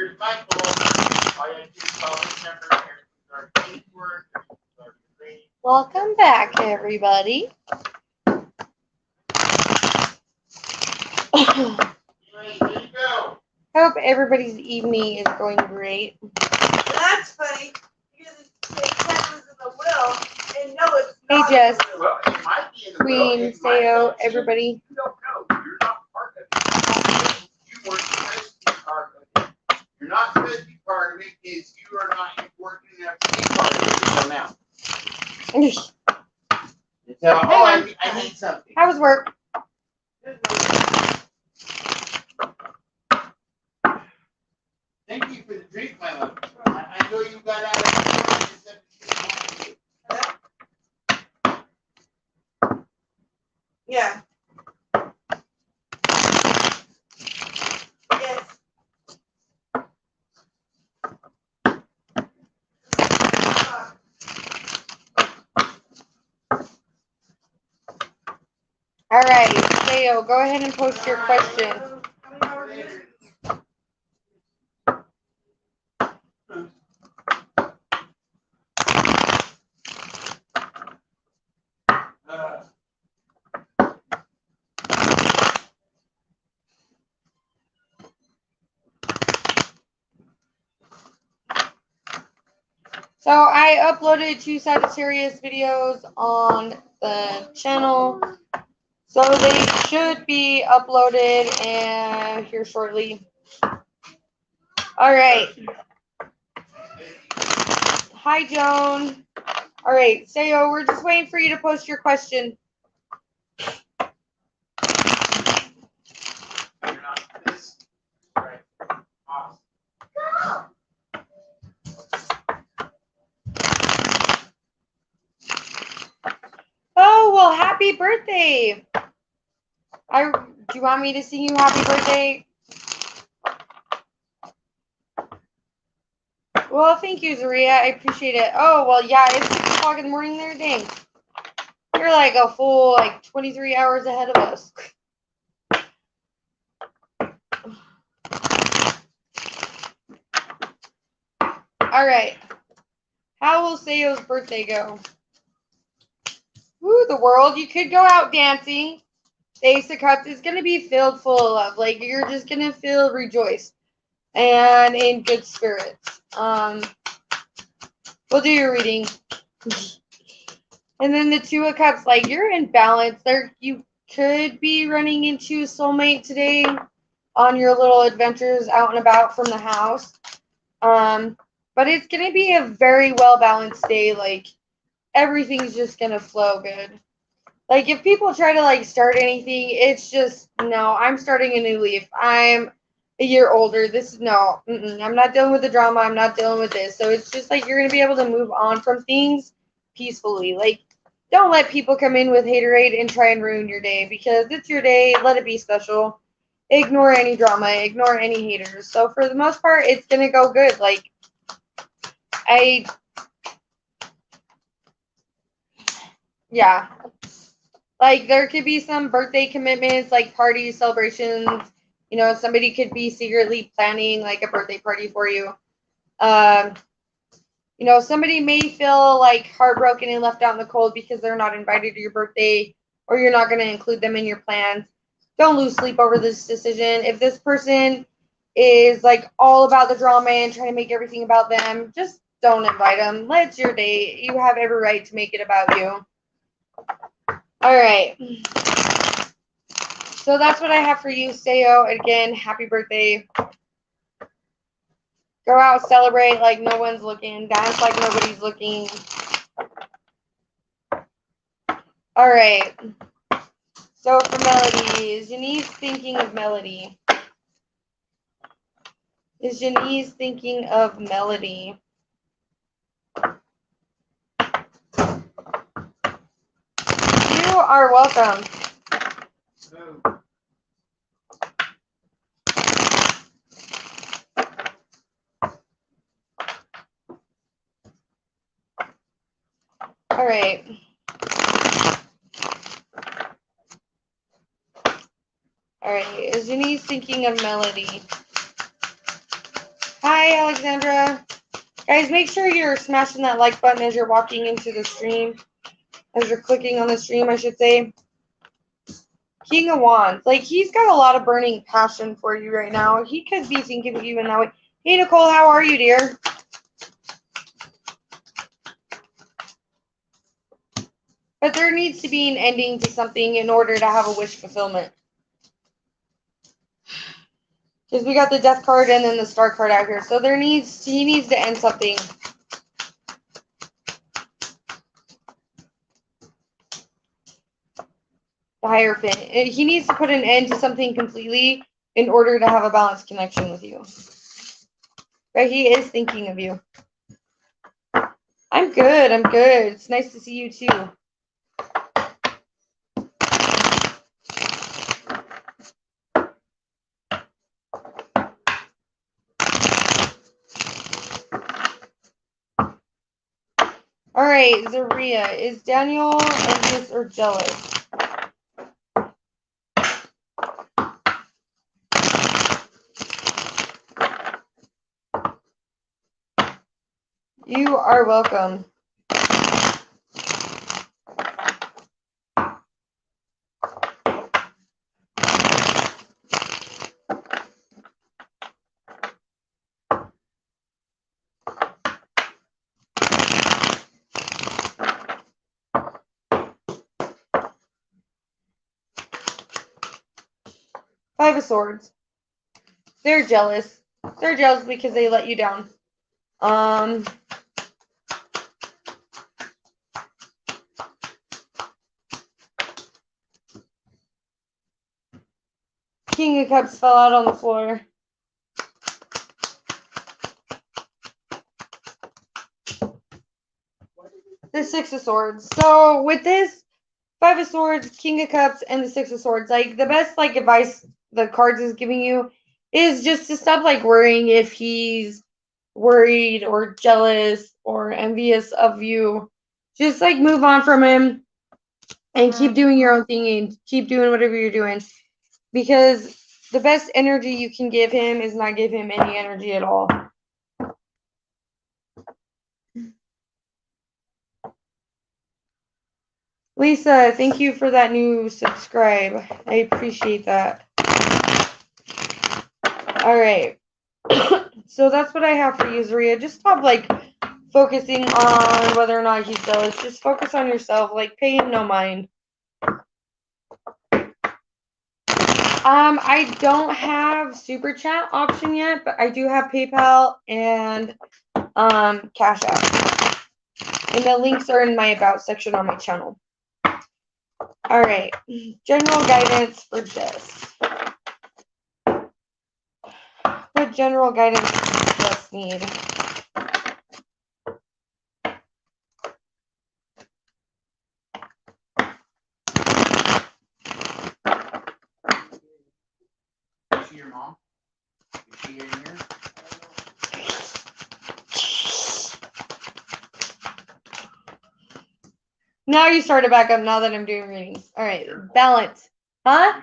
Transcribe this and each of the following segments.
Here's Michael. All you have to do is call this number. Here's our keyword. Welcome back, everybody. Hope everybody's evening is going great. That's funny. Because it was in the will, and no, it's Hey, not. Jess. Well, it might be in the Queen, will, it might Sayo, not be. everybody. You don't know. You're not part of it. You weren't supposed to be part of it. You're not supposed to be part of it because you are not working enough to be part of it until now. So, I need something. How was work? Thank you for the drink, my love. I know you got out of it. Yeah. Yes. All right, Sayo, go ahead and post your question. So I uploaded 2 Sagittarius videos on the channel. So they should be uploaded and here shortly. All right. Hi, Joan. All right, Sayo, we're just waiting for you to post your question. Oh, well, happy birthday. Do you want me to sing you happy birthday? Well, thank you, Zaria. I appreciate it. Oh, well, yeah, it's 6 o'clock in the morning there. Dang. You're like a full, 23 hours ahead of us. All right. How will Sayo's birthday go? Woo, the world. You could go out dancing. The Ace of Cups is going to be filled full of love. You're just going to feel rejoiced and in good spirits. We'll do your reading. And then the Two of Cups, you're in balance. You could be running into soulmate today on your little adventures out and about from the house. But it's going to be a very well-balanced day. Everything's just going to flow good. If people try to, start anything, it's just, no, I'm starting a new leaf. I'm a year older. I'm not dealing with the drama. I'm not dealing with this. So it's just, you're going to be able to move on from things peacefully. Don't let people come in with haterade and try and ruin your day because it's your day. Let it be special. Ignore any drama. Ignore any haters. So for the most part, it's going to go good. Yeah. There could be some birthday commitments, parties, celebrations. Somebody could be secretly planning, a birthday party for you. Somebody may feel, heartbroken and left out in the cold because they're not invited to your birthday or you're not going to include them in your plans. Don't lose sleep over this decision. If this person is, all about the drama and trying to make everything about them, just don't invite them. It's your day. You have every right to make it about you. All right. So that's what I have for you, Sayo. Again, happy birthday. Go out, celebrate like no one's looking. Dance like nobody's looking. All right. So for Melody, is Janice thinking of Melody? Is Janice thinking of Melody? You are welcome. All right. All right. Is Janice thinking of Melody? Hi, Alexandra. Guys, make sure you're smashing that like button as you're walking into the stream. As you're clicking on the stream, I should say. King of Wands. Like, he's got a lot of burning passion for you right now. He could be thinking of you in that way. Hey, Nicole, how are you, dear? But there needs to be an ending to something in order to have a wish fulfillment. Because we got the Death card and then the Star card out here. So he needs to end something. The Hierophant. He needs to put an end to something completely in order to have a balanced connection with you. But he is thinking of you. I'm good. I'm good. It's nice to see you too. All right, Zaria. Is Daniel envious or jealous? You are welcome. Five of Swords. They're jealous. They're jealous because they let you down. King of Cups fell out on the floor. The Six of Swords. So with this, Five of Swords, King of Cups, and the Six of Swords, like the best like advice the cards is giving you is just to stop like worrying if he's worried or jealous or envious of you. Just like move on from him and keep doing your own thing and keep doing whatever you're doing. Because the best energy you can give him is not give him any energy at all. Lisa, thank you for that new subscribe. I appreciate that. All right. So that's what I have for you, Zaria. Just stop like focusing on whether or not he's jealous. Just focus on yourself. Like, pay him no mind. I don't have super chat option yet, but I do have PayPal and Cash App. And the links are in my About section on my channel. All right. General guidance for Jess. What general guidance does Jess need? Is she your mom? Is she in here? Now you started back up now that I'm doing readings. All right. Balance. Huh?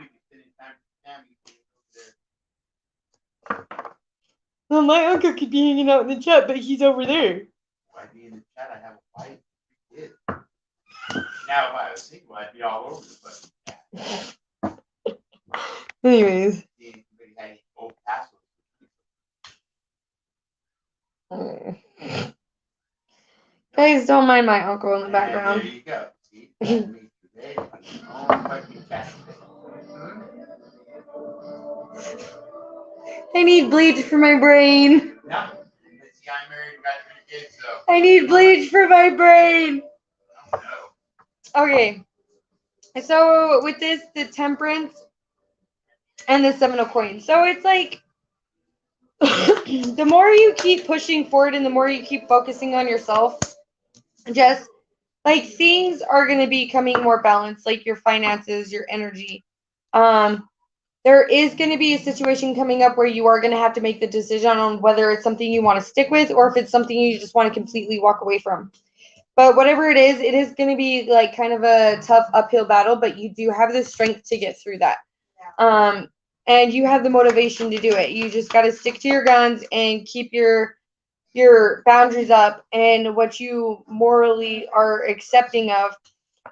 Well, my uncle could be hanging out in the chat, but he's over there. I'd be in the chat. I have a wife. Kid. Now, if I was single, I'd be all over the place. Anyways. Guys, don't mind my uncle in the background. There you go. See? I need bleach for my brain. No. See, I'm married and got 3 kids, so. I need bleach for my brain. Oh, no. Okay. So with this, the Temperance and the Seven of Coins. So it's like the more you keep pushing forward and the more you keep focusing on yourself, just like things are going to be becoming more balanced, like your finances, your energy. There is going to be a situation coming up where you are going to have to make the decision on whether it's something you want to stick with or if it's something you just want to completely walk away from. But whatever it is going to be like kind of a tough uphill battle, but you do have the strength to get through that. and you have the motivation to do it. You just got to stick to your guns and keep your boundaries up and what you morally are accepting of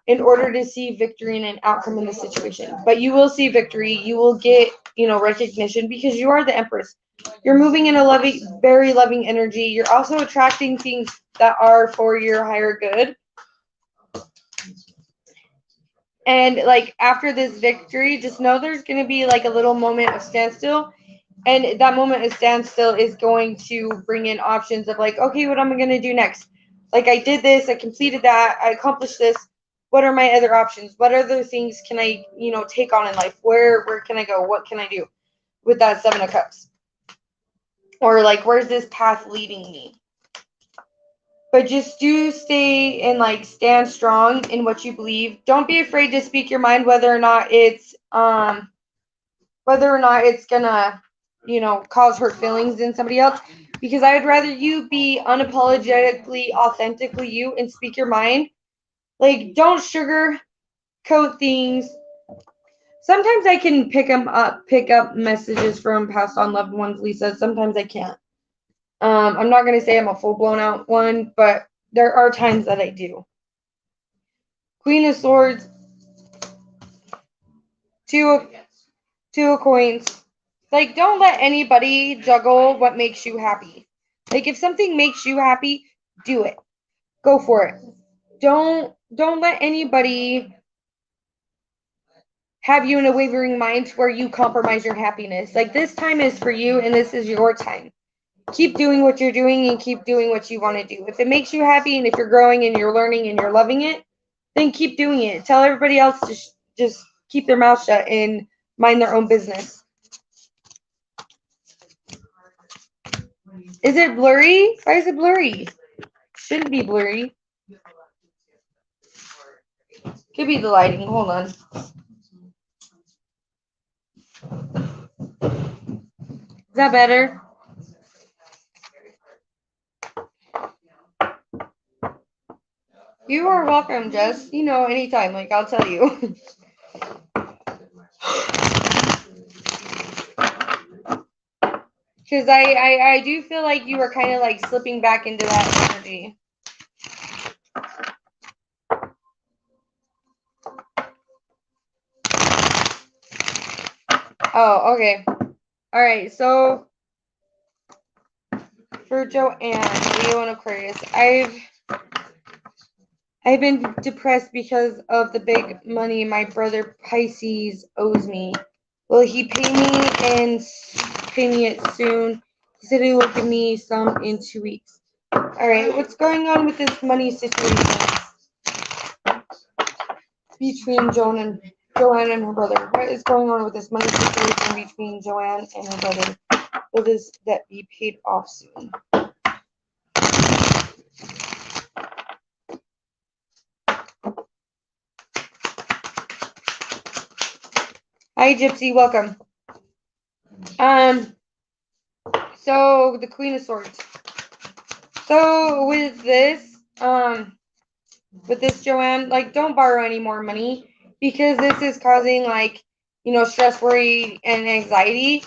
in order to see victory and an outcome in the situation. But you will see victory. You will get, recognition because you are the Empress. You're moving in a loving, very loving energy. You're also attracting things that are for your higher good. And like after this victory, just know there's going to be like a little moment of standstill. And that moment of standstill is going to bring in options of like, okay, what am I going to do next? Like I did this, I completed that, I accomplished this. What are my other options? What other things can I, take on in life? Where can I go? What can I do with that Seven of Cups? Or like, where's this path leading me? But just do stay and like stand strong in what you believe. Don't be afraid to speak your mind, whether or not it's gonna, cause hurt feelings in somebody else. Because I would rather you be unapologetically, authentically you and speak your mind. Like, don't sugarcoat things. Sometimes I can pick up messages from passed on loved ones, Lisa. Sometimes I can't. I'm not gonna say I'm a full blown out one, but there are times that I do. Queen of Swords, two of coins. Like, don't let anybody juggle what makes you happy. Like, if something makes you happy, do it. Go for it. Don't let anybody have you in a wavering mind where you compromise your happiness. Like, this time is for you and this is your time. Keep doing what you're doing and keep doing what you want to do. If it makes you happy and if you're growing and you're learning and you're loving it, then keep doing it. Tell everybody else to just keep their mouth shut and mind their own business. Is it blurry? Why is it blurry? Shouldn't be blurry. Could be the lighting. Hold on. Is that better? You are welcome, Jess. Anytime. Like, I'll tell you. Because I do feel like you are kind of like slipping back into that energy. Oh, okay. All right. So for Joanne, Leo and Aquarius, I've been depressed because of the big money my brother Pisces owes me. Will he pay me it soon? He said he will give me some in 2 weeks. All right, what's going on with this money situation between Joanne and her brother? What is going on with this money situation between Joanne and her brother? Will this debt be paid off soon? Hi, Gypsy. Welcome. So the Queen of Swords. So with this Joanne, like, don't borrow any more money because this is causing like, stress, worry, and anxiety.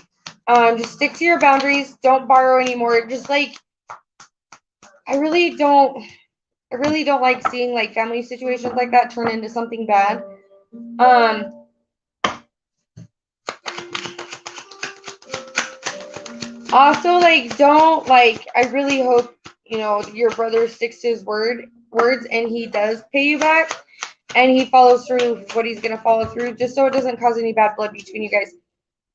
Just stick to your boundaries. Don't borrow anymore. Just like, I really don't like seeing like family situations like that turn into something bad. Also, like, don't, like, I really hope, your brother sticks to his words and he does pay you back and he follows through with what he's going to follow through, just so it doesn't cause any bad blood between you guys.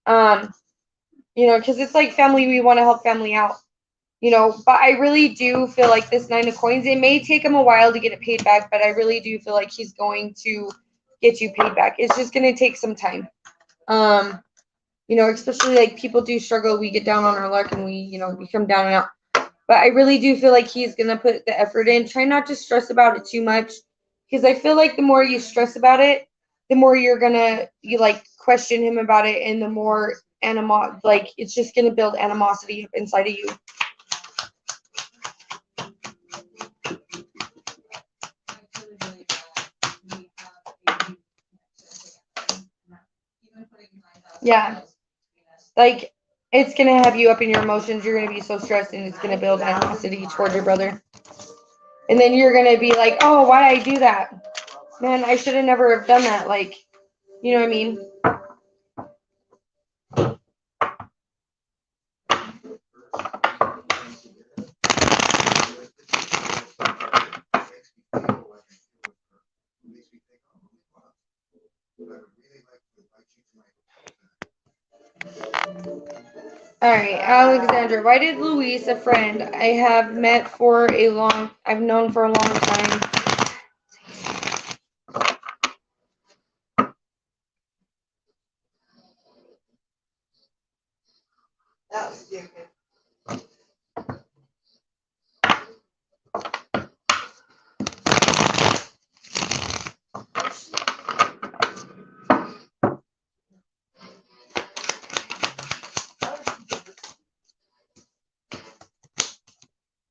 Because it's like family, we want to help family out, but I really do feel like this Nine of Coins, it may take him a while to get it paid back, but I really do feel like he's going to get you paid back. It's just going to take some time. Especially like people do struggle. We get down on our luck and we come down and out. But I really do feel like he's going to put the effort in. Try not to stress about it too much because I feel like the more you stress about it, the more you question him about it and the more it's just going to build animosity up inside of you. Yeah. like it's gonna have you up in your emotions. You're gonna be so stressed, and it's gonna build animosity toward your brother. And then you're gonna be like, oh, why did I do that? Man, I should have never have done that. Like, you know what I mean? All right, Alexandra. Why did Luis, a friend I've known for a long time? That was stupid.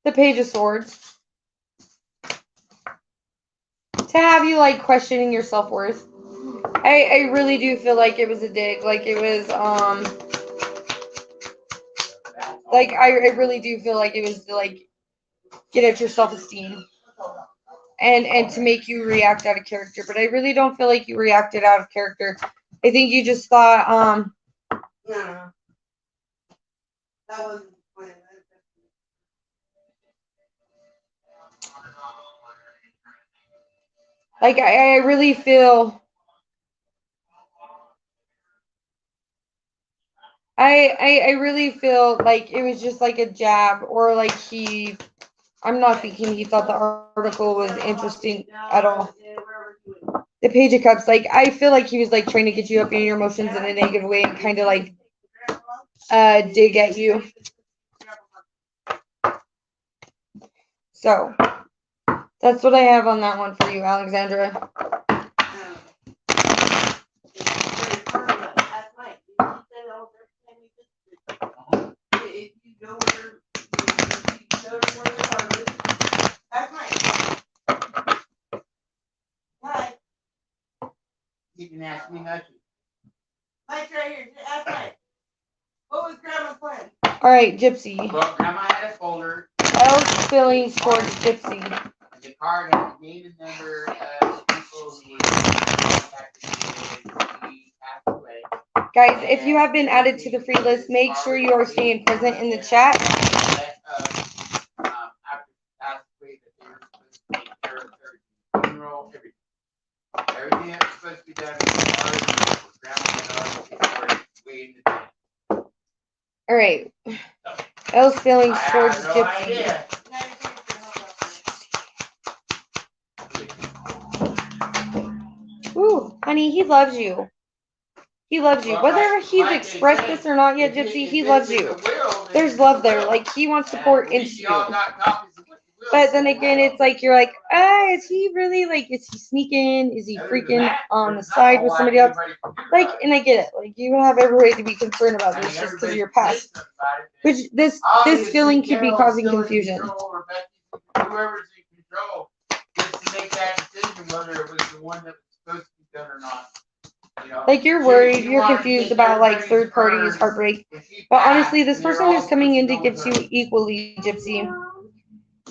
The Page of Swords. To have you like questioning your self-worth. I really do feel like it was a dig. Like it was like I really do feel like it was to like get at your self-esteem and to make you react out of character. But I really don't feel like you reacted out of character. I think you just thought No. That wasn't the plan. like I really feel I really feel like it was just like a jab, or like I'm not thinking he thought the article was interesting at all. The Page of Cups, like I feel like he was like trying to get you up in your emotions in a negative way and kind of like dig at you. So that's what I have on that one for you, Alexandra. You can ask me nothing. Mike's right here. Ask Mike. What was Grandma's plan? All right, Gypsy. Well, Grandma had a folder. Elle's feelings towards Gypsy. And the card had the name and number of people who passed away. Guys, if you have been added to the free list, make sure you are staying present in the chat. Everything that was supposed to be done was grandma way in the day. All right. Elle's feelings towards no Gypsy. Idea. Ooh, honey, he loves you. He loves you. Whether he's expressed this or not yet, Gypsy, he loves you. There's love there. Like, he wants to pour into you. But then again, it's like, you're like, is he really, like, is he sneaking? Is he freaking on the side with somebody else? Like, and I get it. Like, you have every right to be concerned about this just because of your past. Which, this feeling could be causing confusion. Whoever's in control gets to make that decision whether it was the one that was supposed to be done or not. You know, like you're worried, you're confused about like third parties, heartbreak. But honestly, this person is coming in to get you equally, Gypsy.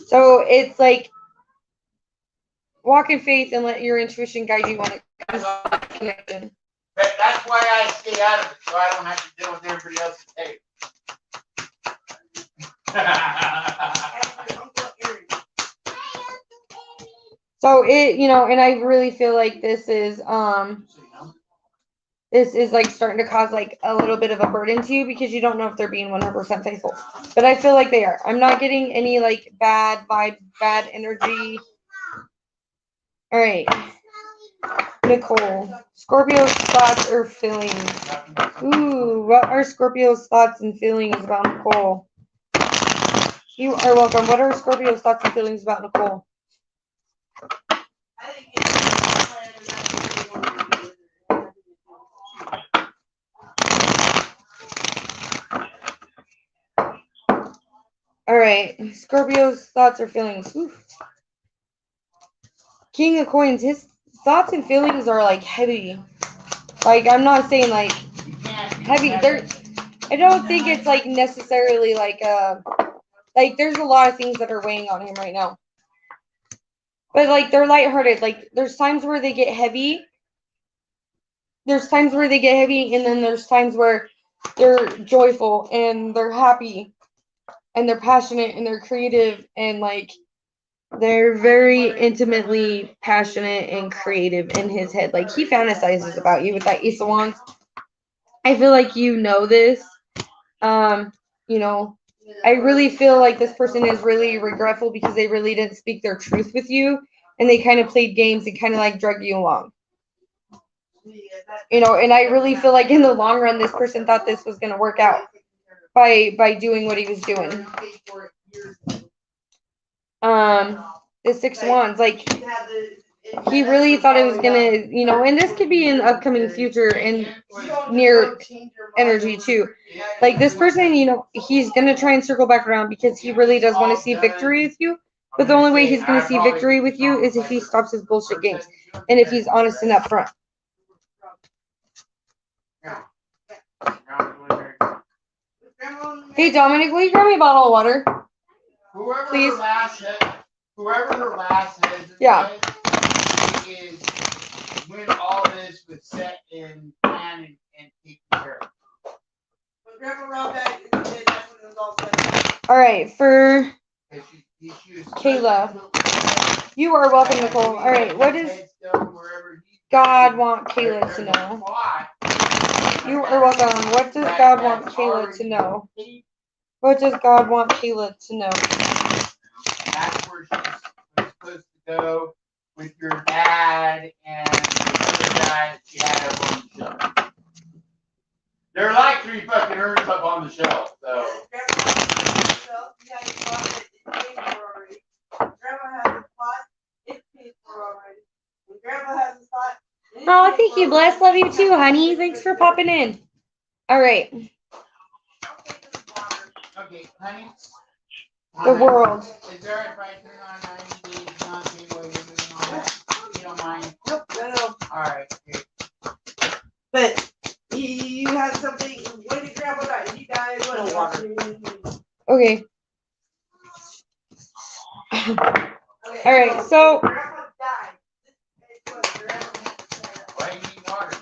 So it's like walk in faith and let your intuition guide you on a connection. That's why I stay out of it, so I don't have to deal with everybody else's tape. So it, and I really feel like this is like starting to cause like a little bit of a burden to you because you don't know if they're being 100% faithful. But I feel like they are. I'm not getting any like bad vibe, bad energy. All right. Nicole. Scorpio's thoughts or feelings. Ooh, what are Scorpio's thoughts and feelings about Nicole? You are welcome. What are Scorpio's thoughts and feelings about Nicole? All right, Scorpio's thoughts or feelings. Oof. King of Coins, his thoughts and feelings are like heavy. Like, I'm not saying like heavy. I don't think it's like necessarily like there's a lot of things that are weighing on him right now. But like they're lighthearted. Like there's times where they get heavy. There's times where they get heavy, and then there's times where they're joyful and they're happy and they're passionate and they're creative and like they're very intimately passionate and creative in his head. Like he fantasizes about you with that Ace of Wands. I feel like you know this. You know, I really feel like this person is really regretful because they really didn't speak their truth with you and they kind of played games and kind of like drug you along. You know, and I really feel like in the long run, this person thought this was going to work out by doing what he was doing. The Six of Wands, like he really thought it was gonna, you know, and this could be in upcoming future and near energy too. Like this person, you know, he's gonna try and circle back around because he really does want to see victory with you. But the only way he's gonna see victory with you is if he stops his bullshit games and if he's honest and upfront. Hey Dominic, will you grab me a bottle of water? Please. Whoever her last husband Yeah. was, is when all this was set in plan and taken care of. When Grandma Rob died, that's when it was all set. All right, for She was Kayla. You are welcome, Nicole. All right, what does God want Kayla to know? You are welcome. What does God want Kayla to know? What does God want Kayla to know? That's where she's supposed to go with your dad and the other guy that she had up on the shelf. There are like 3 fucking urns up on the shelf, so. Oh, thank you, Bless. Love you too, honey. Thanks for popping in. All right. Okay, honey. The world. Is there if I turn on 90 days non-pay while you're doing all that? You don't mind? Nope, no. All right. Okay. But you had something. When did Grandma die? He died. What? Water. Okay. All right. So. Grandma died. Why do you need water?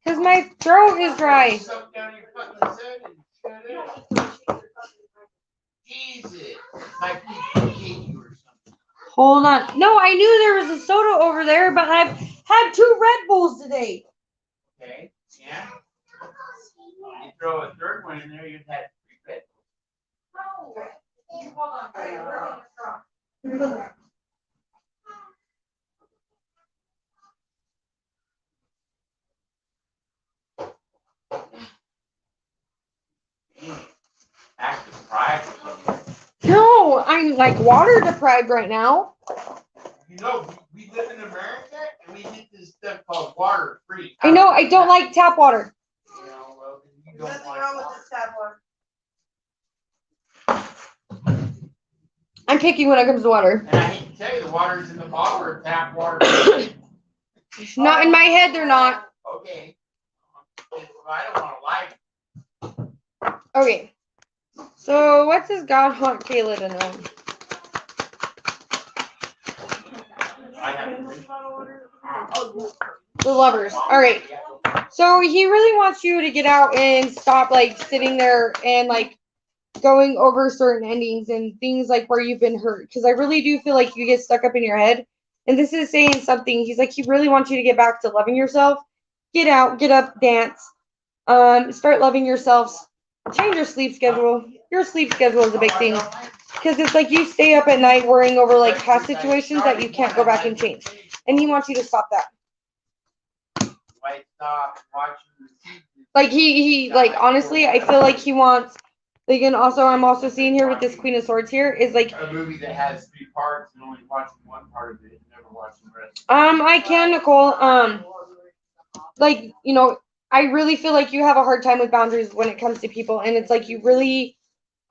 Because my throat is dry. Soak down your fucking soda and shut up. Jesus. Like people hate you or something. Hold on. No, I knew there was a soda over there, but I've had 2 Red Bulls today. Okay. Yeah. You throw a third one in there, you've had 3 Red Bulls. No. Hold on. Act deprived or something. No, I'm like water deprived right now. You know, we live in America and we get this stuff called water free. I know, I don't like tap water. You know, well, then you There's don't nothing like wrong with water. this tap water. I'm picky when it comes to water. And I hate to tell you, the waters in the bottle are tap water. Not in my head, they're not. Okay. I don't want to lie. Okay. So, what does God want Kayla to know? I haven't. The Lovers. All right. So, he really wants you to get out and stop, like, sitting there and, like, going over certain endings and things, like, where you've been hurt. Because I really do feel like you get stuck up in your head. And this is saying something. He's like, he really wants you to get back to loving yourself. Get out, get up, dance. Start loving yourselves. Change your sleep schedule. Your sleep schedule is a big thing. Because it's like you stay up at night worrying over like past situations that you can't go back and change. And he wants you to stop that. Like he like honestly, I feel like he wants like, and also I'm also seeing here with this Queen of Swords here is like a movie that has 3 parts and only watching one part of it and never watching the rest. I can, Nicole. Like, you know, I really feel like you have a hard time with boundaries when it comes to people, and it's like you really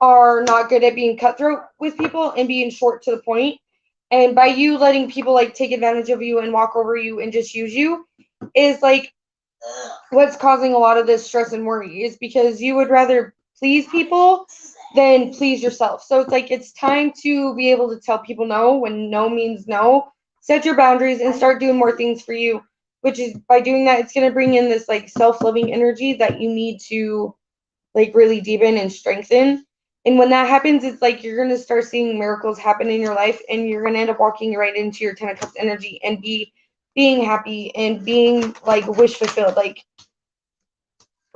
are not good at being cutthroat with people and being short to the point. And by you letting people like take advantage of you and walk over you and just use you is like what's causing a lot of this stress and worry is because you would rather please people than please yourself. So it's like it's time to be able to tell people no when no means no. Set your boundaries and start doing more things for you, which is by doing that, it's going to bring in this like self-loving energy that you need to like really deepen and strengthen. And when that happens, it's like you're going to start seeing miracles happen in your life, and you're going to end up walking right into your 10 of cups energy and being happy and being like wish fulfilled. Like,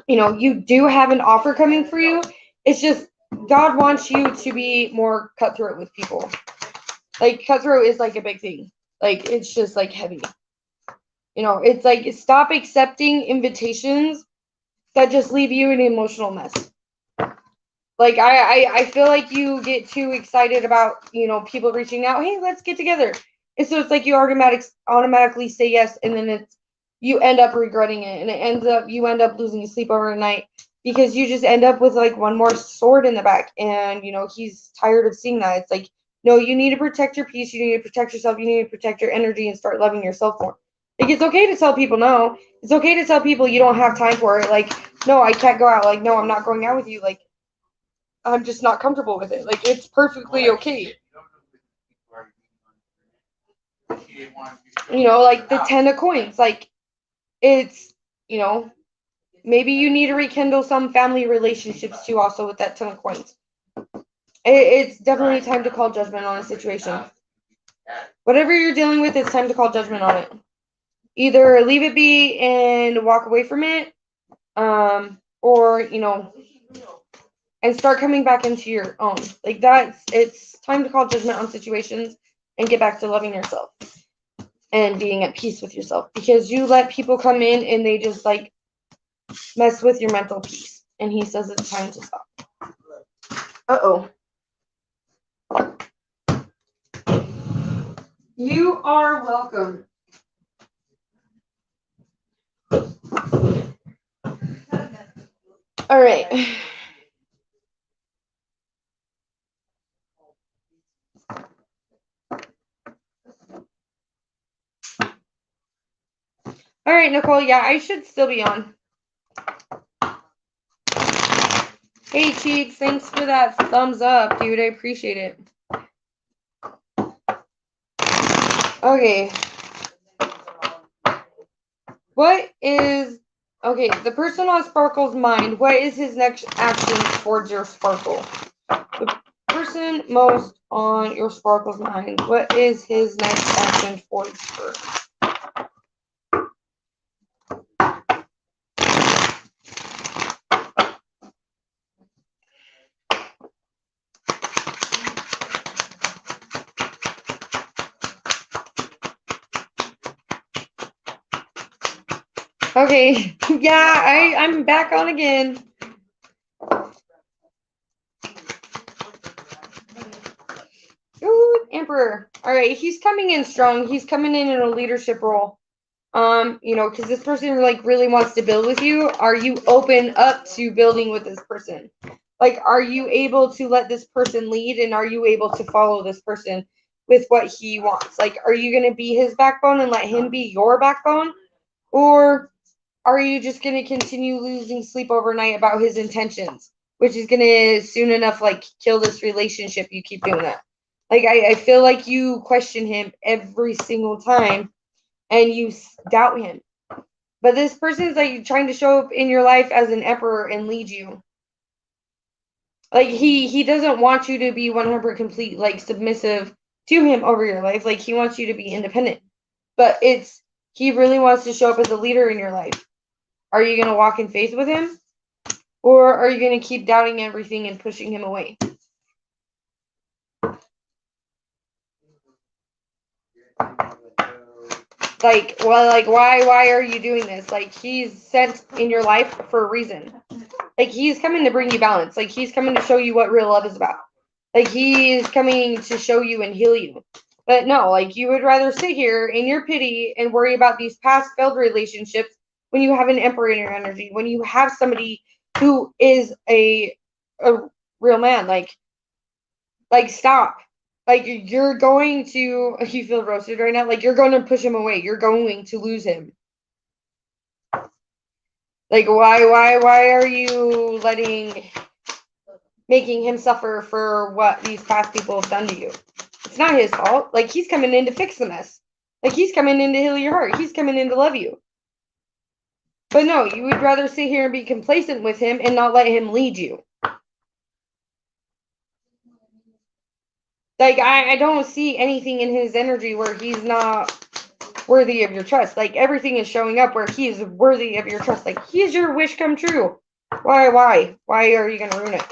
you do have an offer coming for you. It's just God wants you to be more cutthroat with people. Like cutthroat is like a big thing. Like it's just like heavy. It's like stop accepting invitations that just leave you in an emotional mess. Like I feel like you get too excited about, people reaching out, hey, let's get together. And so it's like you automatically say yes, and then you end up regretting it, and you end up losing sleep overnight because you just end up with like one more sword in the back, and he's tired of seeing that. It's like, no, you need to protect your peace, you need to protect yourself, you need to protect your energy and start loving yourself more. Like it's okay to tell people no. It's okay to tell people you don't have time for it. Like, no, I can't go out. Like, no, I'm not going out with you. Like, I'm just not comfortable with it. Like it's perfectly okay. Like the 10 of coins. Like it's, maybe you need to rekindle some family relationships too also with that 10 of coins. It's definitely time to call judgment on a situation. Whatever you're dealing with, it's time to call judgment on it. Either leave it be and walk away from it, or, and start coming back into your own. Like it's time to call judgment on situations and get back to loving yourself and being at peace with yourself, because you let people come in and they just like mess with your mental peace. And he says it's time to stop. You are welcome. All right. All right, Nicole. Yeah, I should still be on. Hey, Cheeks. Thanks for that thumbs up, dude. I appreciate it. Okay. The person on Sparkle's mind, what is his next action towards your Sparkle? The person most on your Sparkle's mind, what is his next action towards her? Okay, yeah, I'm back on again. Ooh, Emperor. All right, he's coming in strong. He's coming in a leadership role. Because this person like really wants to build with you. Are you open up to building with this person? Like, are you able to let this person lead, and are you able to follow this person with what he wants? Like, are you going to be his backbone and let him be your backbone? Or are you just going to continue losing sleep overnight about his intentions, which is going to soon enough like kill this relationship? You keep doing that. Like, I feel like you question him every single time and you doubt him. But this person is like trying to show up in your life as an emperor and lead you. Like he doesn't want you to be 100% complete, like submissive to him over your life. Like he wants you to be independent. But he really wants to show up as a leader in your life. Are you going to walk in faith with him? Or are you going to keep doubting everything and pushing him away? Like, well, like why are you doing this? Like he's sent in your life for a reason. Like he's coming to bring you balance. Like he's coming to show you what real love is about. Like he is coming to show you and heal you. But no, like you would rather sit here in your pity and worry about these past failed relationships when you have an emperor in your energy, when you have somebody who is a real man. Like stop. Like you're going to, you feel roasted right now. Like you're going to push him away. You're going to lose him. Like, why are you making him suffer for what these past people have done to you? It's not his fault. Like, he's coming in to fix the mess. Like, he's coming in to heal your heart. He's coming in to love you. But no, you would rather sit here and be complacent with him and not let him lead you. Like, I don't see anything in his energy where he's not worthy of your trust. Like, everything is showing up where he is worthy of your trust. Like, he is your wish come true. Why are you going to ruin it?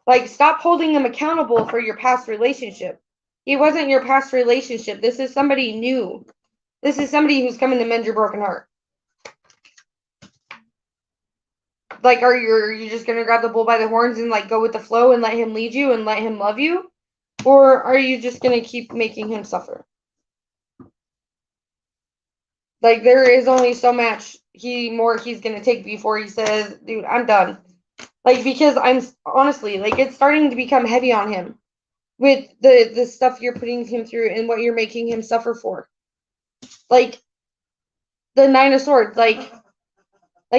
Like, stop holding him accountable for your past relationship. He wasn't your past relationship. This is somebody new. This is somebody who's coming to mend your broken heart. Like, are you just going to grab the bull by the horns and, like, go with the flow and let him lead you and let him love you? Or are you just going to keep making him suffer? Like, there is only so much he's going to take before he says, dude, I'm done. Like, because I'm honestly, like, it's starting to become heavy on him with the stuff you're putting him through and what you're making him suffer for. Like, the Nine of Swords, like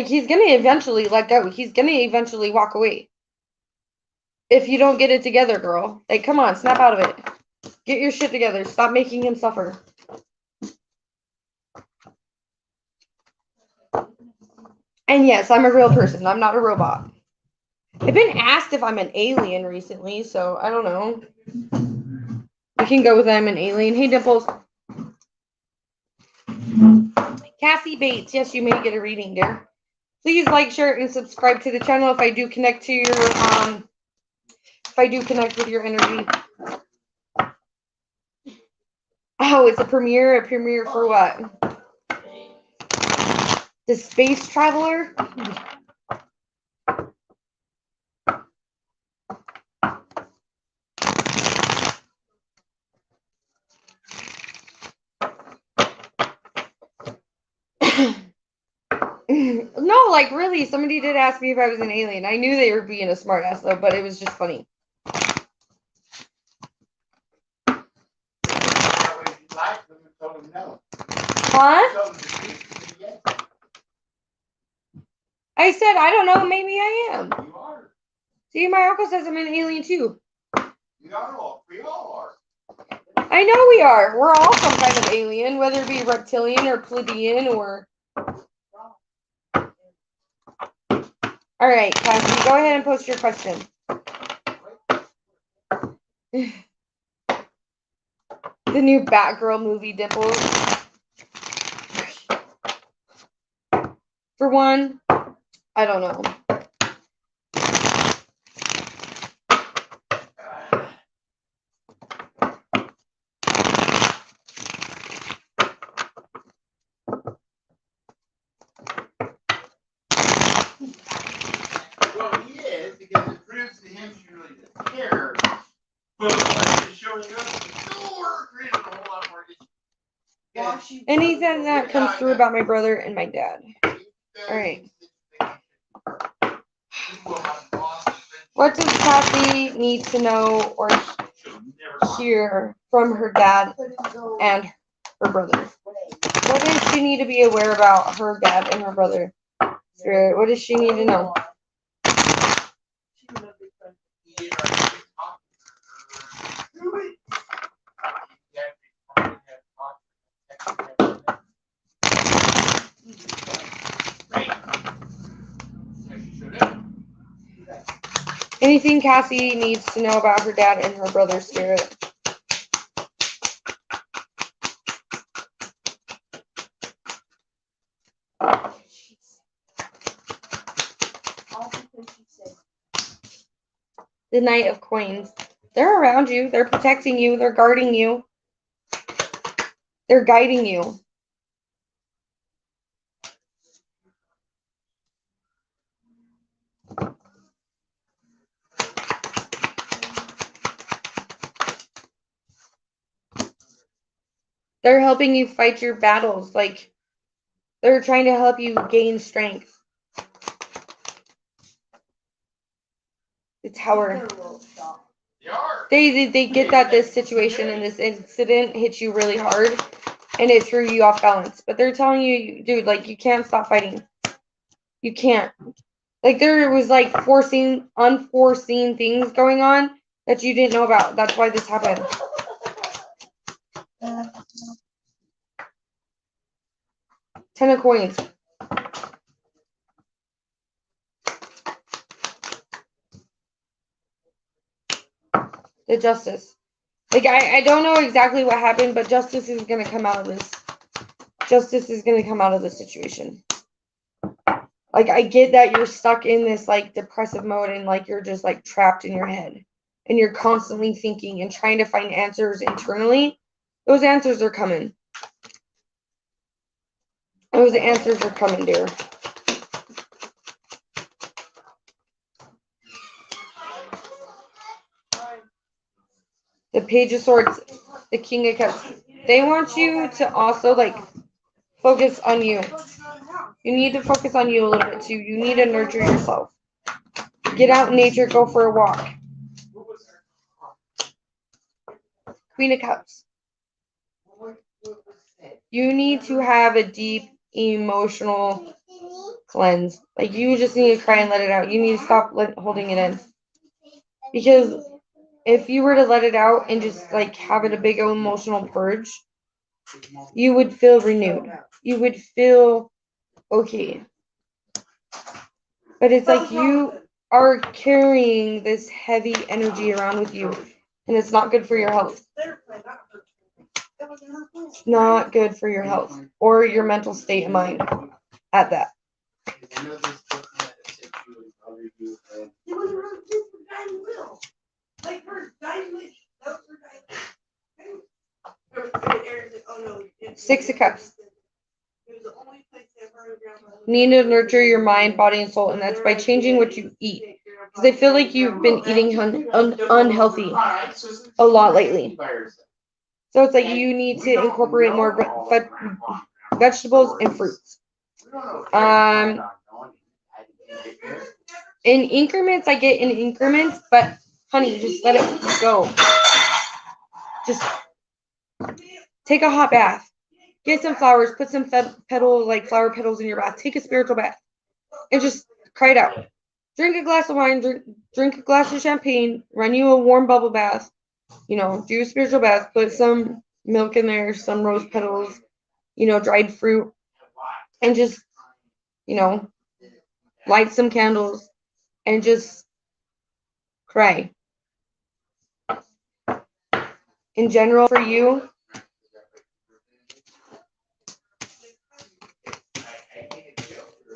he's going to eventually let go. He's going to eventually walk away. If you don't get it together, girl. Like, come on, snap out of it. Get your shit together. Stop making him suffer. And yes, I'm a real person. I'm not a robot. I've been asked if I'm an alien recently, so I don't know. We can go with I'm an alien. Hey, Dimples. Cassie Bates. Yes, you may get a reading, dear. Please like, share, and subscribe to the channel if I do connect to your if I do connect with your energy. Oh, it's a premiere. A premiere for what? The Space Traveler? No, like, really, somebody did ask me if I was an alien. I knew they were being a smartass, though, but it was just funny. Huh? I said, I don't know, maybe I am. You are. See, my uncle says I'm an alien, too. We all are. I know we are. We're all some kind of alien, whether it be reptilian or Pleiadian or... All right, Cassie, go ahead and post your question. The new Batgirl movie, Dimples. For one, I don't know. Well, he is, because it proves to him she really doesn't care. But like it's showing up at the door, creating a whole lot more issues. Anything that comes through about my brother and my dad. All right. What does Cassie need to know or hear from her dad and her brother? What does she need to be aware about her dad and her brother? Spirit, what does she need to know? Anything Cassie needs to know about her dad and her brother, Spirit? The Knight of Coins. They're around you. They're protecting you. They're guarding you. They're guiding you. They're helping you fight your battles. Like, they're trying to help you gain strength. The Tower. They get that this situation and this incident hit you really hard and it threw you off balance. But they're telling you, dude, like, you can't stop fighting. You can't. Like, there was like unforeseen things going on that you didn't know about. That's why this happened. Ten of coins. The justice. Like, I don't know exactly what happened, but justice is going to come out of this. Justice is going to come out of this situation. Like, I get that you're stuck in this, like, depressive mode and, like, you're just, like, trapped in your head. And you're constantly thinking and trying to find answers internally. Those answers are coming. Those answers are coming, dear. The Page of Swords, the King of Cups. They want you to also, like, focus on you. You need to focus on you a little bit, too. You need to nurture yourself. Get out in nature, go for a walk. Queen of Cups. You need to have a deep emotional cleanse. Like, you just need to cry and let it out. You need to stop holding it in. Because if you were to let it out and just, like, have it a big emotional purge, you would feel renewed. You would feel okay. But it's like you are carrying this heavy energy around with you, and it's not good for your health. It's not good for your health or your mental state of mind at that. Six of Cups. Need to nurture your mind, body, and soul, and that's by changing what you eat. Because I feel like you've been eating unhealthy a lot lately. So it's like you need to incorporate more vegetables and fruits. In increments, I get in increments, but honey, just let it go. Just take a hot bath. Get some flowers, put some flower petals in your bath. Take a spiritual bath and just cry it out. Drink a glass of wine, drink a glass of champagne, run you a warm bubble bath, do a spiritual bath, put some milk in there, some rose petals, dried fruit, and just, light some candles and just cry. In general, for you,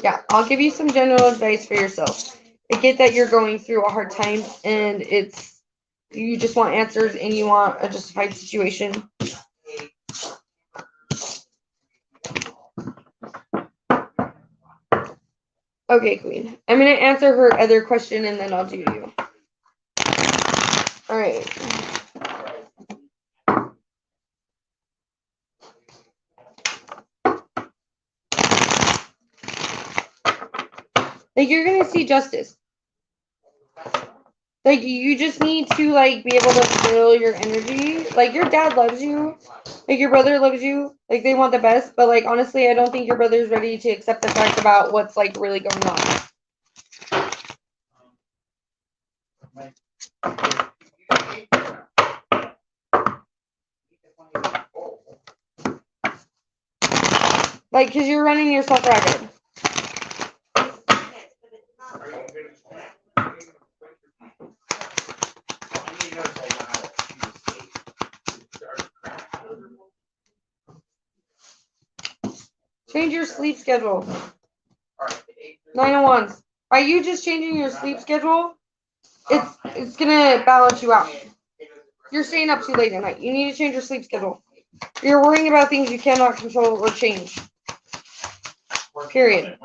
yeah, I'll give you some general advice for yourself. I get that you're going through a hard time and you just want answers and you want a justified situation. Okay, Queen. I'm going to answer her other question and then I'll do you. All right. Like, you're going to see justice. Like, you just need to, like, be able to feel your energy. Like, your dad loves you. Like, your brother loves you. Like, they want the best. But, like, honestly, I don't think your brother's ready to accept the fact about what's, like, really going on. Like, because you're running yourself ragged. Change your sleep schedule. 9 of Wands. By you just changing your sleep schedule, it's gonna balance you out. You're staying up too late at night. You need to change your sleep schedule. You're worrying about things you cannot control or change. Period.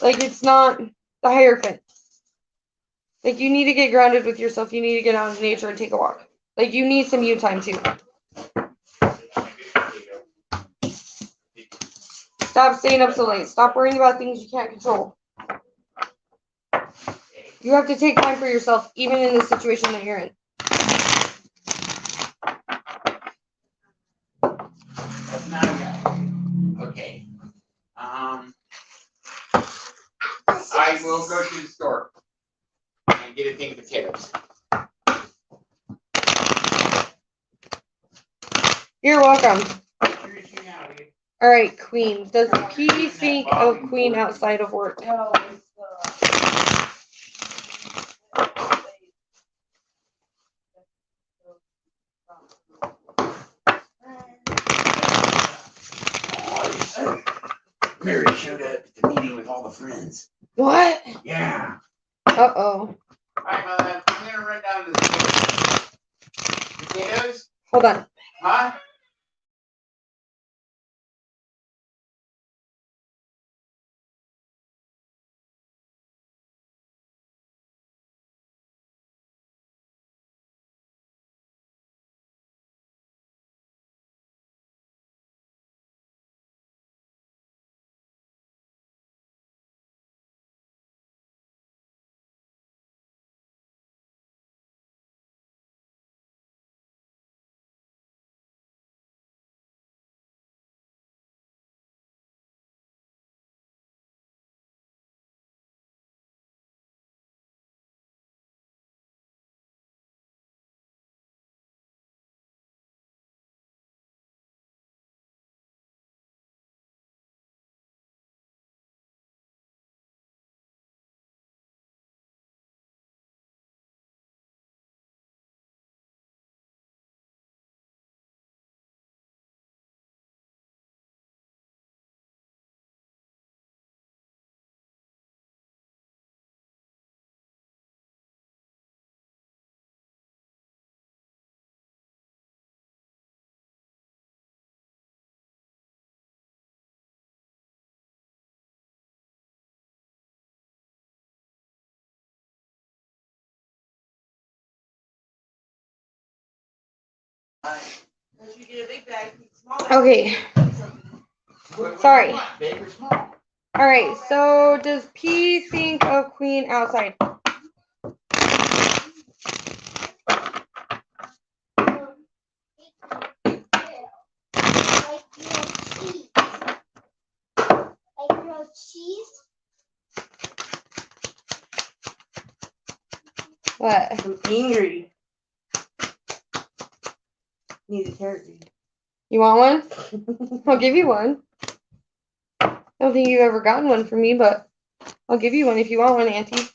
Like, it's not the Hierophant. Like, you need to get grounded with yourself. You need to get out in nature and take a walk. Like, you need some you time too. Stop staying up so late. Stop worrying about things you can't control. You have to take time for yourself, even in the situation that you're in. I will go to the store and get a thing of potatoes. You're welcome. Here's you now, dude. All right, Queen. Does P think of Queen outside of work? No, it's Mary showed up at the meeting with all the friends. What? Yeah. Uh-oh. All right, Mother, I'm gonna run down to the store. Potatoes? Hold on. Huh? If you get a big bag, small bag. Okay. What Sorry. do you want, big or small? All right. So does P think of Queen outside? Like grilled cheese. What? I'm angry. Need a carrot. You want one? I'll give you one. I don't think you've ever gotten one from me, but I'll give you one if you want one, Auntie.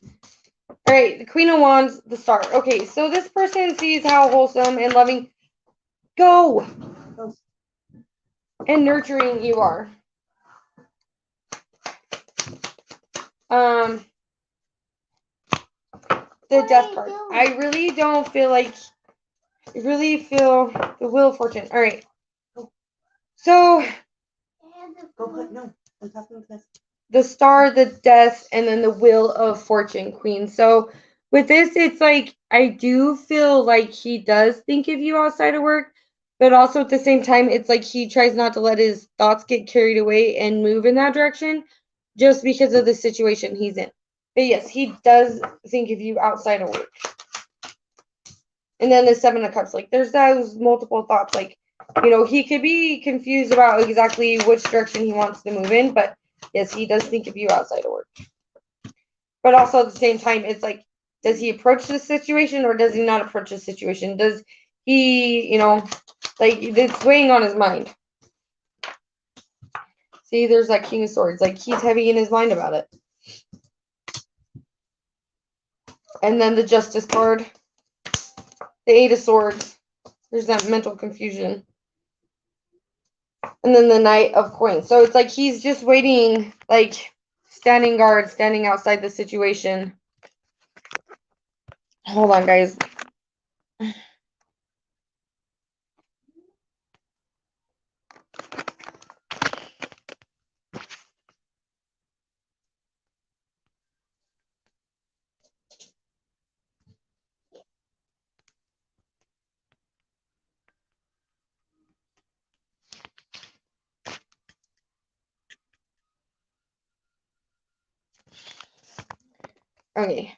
All right, the Queen of Wands, the Star. Okay, so this person sees how wholesome and loving, go, and nurturing you are. The Death card. I really don't feel like, I really feel the Wheel of Fortune. All right. So Go put, no, I'm talking to this. the Star, the Death, and then the Wheel of Fortune, Queen. So with this, it's like I do feel like he does think of you outside of work, but also at the same time, it's like he tries not to let his thoughts get carried away and move in that direction just because of the situation he's in. But yes, he does think of you outside of work. And then the Seven of Cups, like there's those multiple thoughts, like, you know, he could be confused about exactly which direction he wants to move in, but yes, he does think of you outside of work. But also at the same time, it's like, does he approach the situation or does he not approach the situation? Does he, you know, like it's weighing on his mind. See, there's that King of Swords, like he's heavy in his mind about it. And then the Justice card, the Eight of Swords, there's that mental confusion. And then the Knight of Coins. So it's like he's just waiting, like standing guard, standing outside the situation. Hold on, guys. Okay.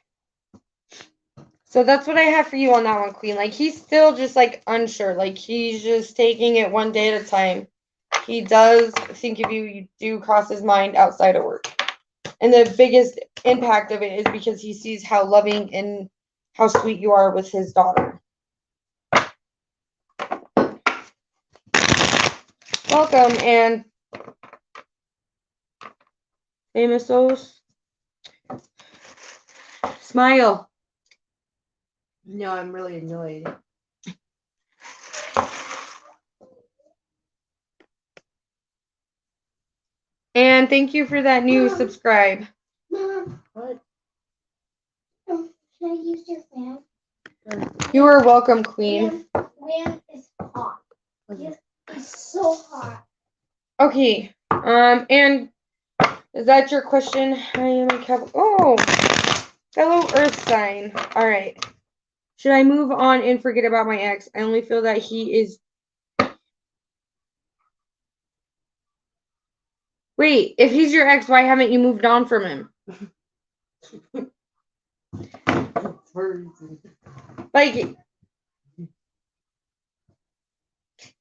So that's what I have for you on that one, Queen. Like he's still just like unsure. Like he's just taking it one day at a time. He does think of you. You do cross his mind outside of work. And the biggest impact of it is because he sees how loving and how sweet you are with his daughter. Welcome, and famous souls. Smile. No, I'm really annoyed. And thank you for that new Mom. subscribe. Mom, What? can I use your fan? You are welcome, Queen. Fan is hot. It's so hot. Okay. And is that your question? I am a Capricorn. Oh, fellow Earth sign. All right. Should I move on and forget about my ex? I only feel that he is. Wait, if he's your ex, why haven't you moved on from him? Like,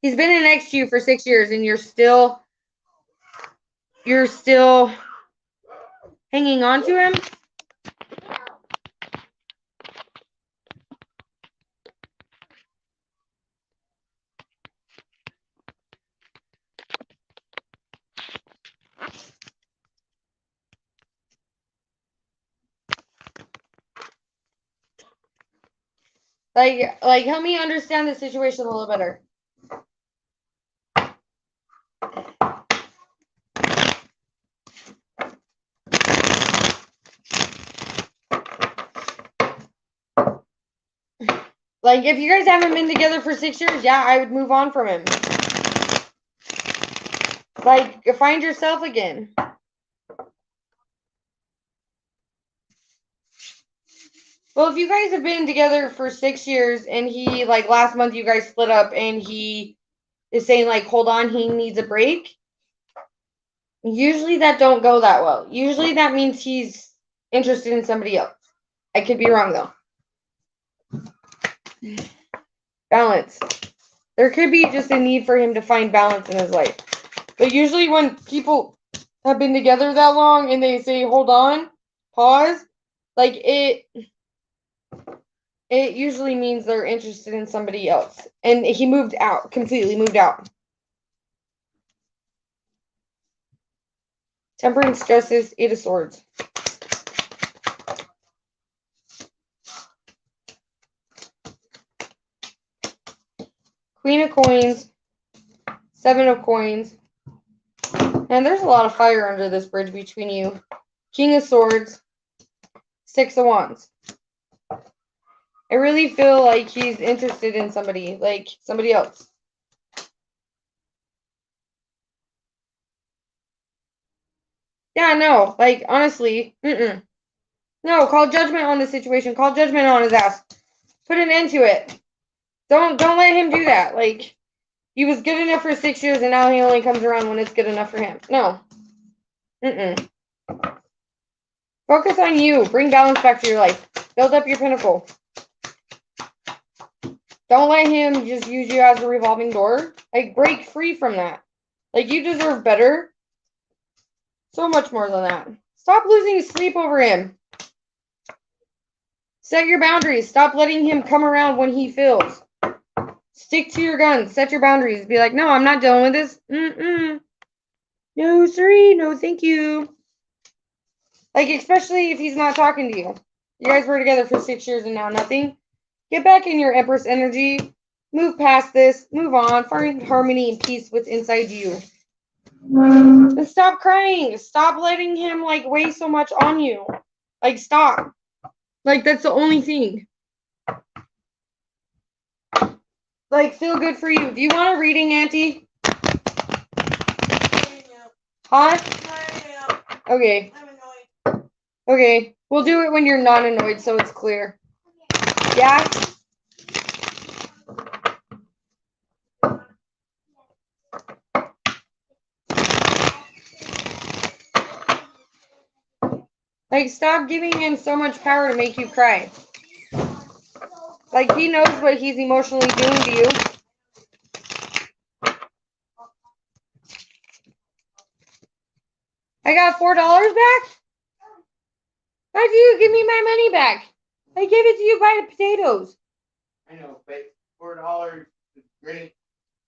he's been an ex to you for 6 years, and you're still hanging on to him? Like help me understand the situation a little better. Like, if you guys haven't been together for 6 years, yeah, I would move on from him. Like, find yourself again. Well, if you guys have been together for 6 years and he, like, last month you guys split up and he is saying, like, hold on, he needs a break, usually that don't go that well. Usually that means he's interested in somebody else. I could be wrong, though. Balance. There could be just a need for him to find balance in his life. But usually when people have been together that long and they say, hold on, pause, like it usually means they're interested in somebody else. And he moved out, completely moved out. Temperance, Justice, 8 of Swords. Queen of Coins, 7 of Coins. And there's a lot of fire under this bridge between you. King of Swords, 6 of Wands. I really feel like he's interested in somebody, like somebody else. Yeah, no, like honestly, no, call judgment on the situation. Call judgment on his ass. Put an end to it. Don't let him do that. Like, he was good enough for 6 years and now he only comes around when it's good enough for him. No. Focus on you. Bring balance back to your life. Build up your pinnacle. Don't let him just use you as a revolving door. Like, break free from that. Like, you deserve better. So much more than that. Stop losing sleep over him. Set your boundaries. Stop letting him come around when he feels. Stick to your guns. Set your boundaries. Be like, no, I'm not dealing with this. No, sorry. No, thank you. Like, especially if he's not talking to you. You guys were together for 6 years and now nothing. Get back in your Empress energy. Move past this. Move on. Find harmony and peace with inside you. And stop crying. Stop letting him, like, weigh so much on you. Like, stop. Like, that's the only thing. Like, feel good for you. Do you want a reading, Auntie? Huh? Okay. I'm annoyed. Okay. We'll do it when you're not annoyed so it's clear. Yeah? Like, stop giving him so much power to make you cry. Like, he knows what he's emotionally doing to you. I got $4 back? How do you give me my money back? I gave it to you by the potatoes. I know, but $4 is great.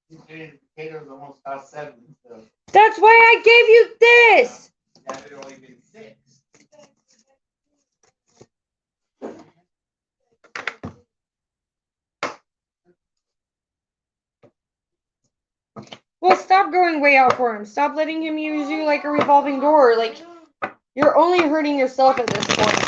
Considering potatoes almost cost 7. So That's why I gave you this. that would only been 6. Well, stop going way out for him. Stop letting him use you like a revolving door. Like, you're only hurting yourself at this point.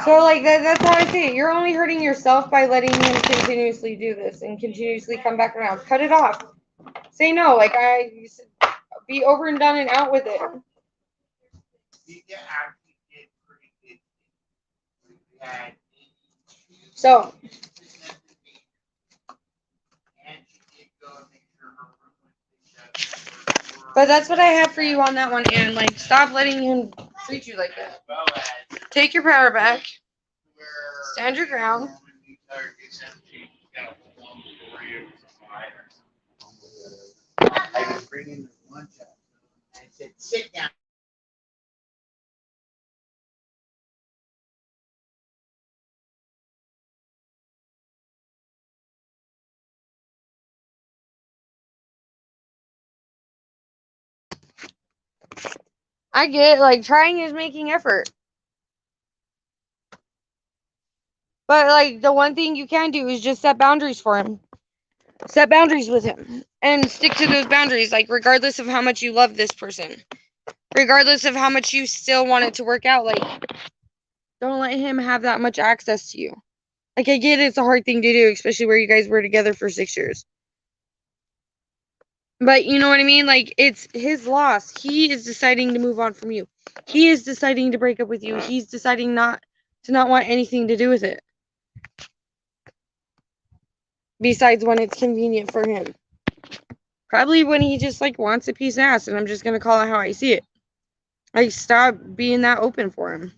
So, like, that's how I see it. You're only hurting yourself by letting him continuously do this and continuously come back around. Cut it off. Say no. Like, you said, be over and done and out with it. So, but that's what I have for you on that one, Aaron. Like, stop letting him treat you like that. Take your power back. Stand your ground. I was bringing lunch up. I said, sit down. I get, like, trying is making effort. But, like, the one thing you can do is just set boundaries for him. Set boundaries with him. And stick to those boundaries, like, regardless of how much you love this person. Regardless of how much you still want it to work out, like, don't let him have that much access to you. Like, I get it's a hard thing to do, especially where you guys were together for 6 years. But you know what I mean? Like, it's his loss. He is deciding to move on from you. He is deciding to break up with you. He's deciding not want anything to do with it. Besides when it's convenient for him. Probably when he just, like, wants a piece of ass, and I'm just gonna call it how I see it. Like, stop being that open for him.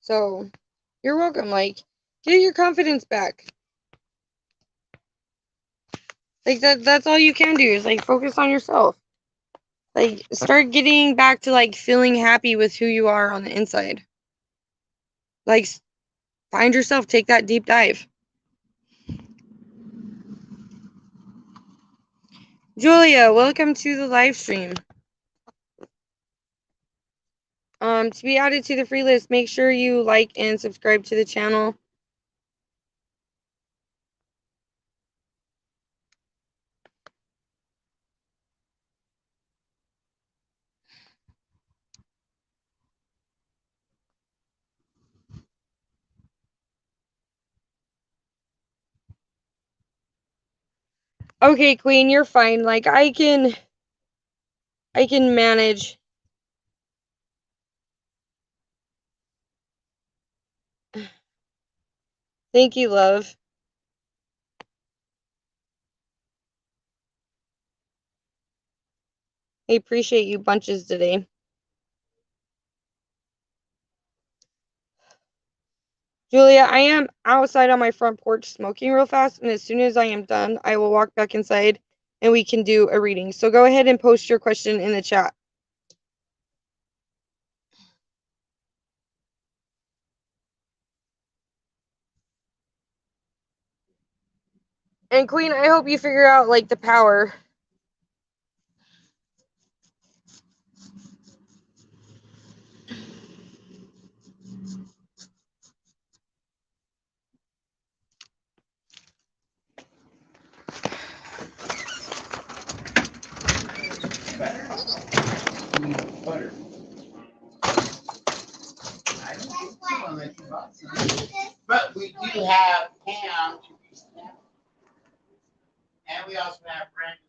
So, you're welcome. Like, get your confidence back. Like, that's all you can do is, like, focus on yourself. Like, start getting back to, like, feeling happy with who you are on the inside. Like, find yourself, take that deep dive. Julia, welcome to the live stream. To be added to the free list, make sure you like and subscribe to the channel. Okay, Queen, you're fine. Like, I can manage. Thank you, love. I appreciate you bunches today. Julia, I am outside on my front porch smoking real fast, and as soon as I am done, I will walk back inside and we can do a reading. So go ahead and post your question in the chat. And Queen, I hope you figure out, like, the power. you have Pam, and we also have Brandon.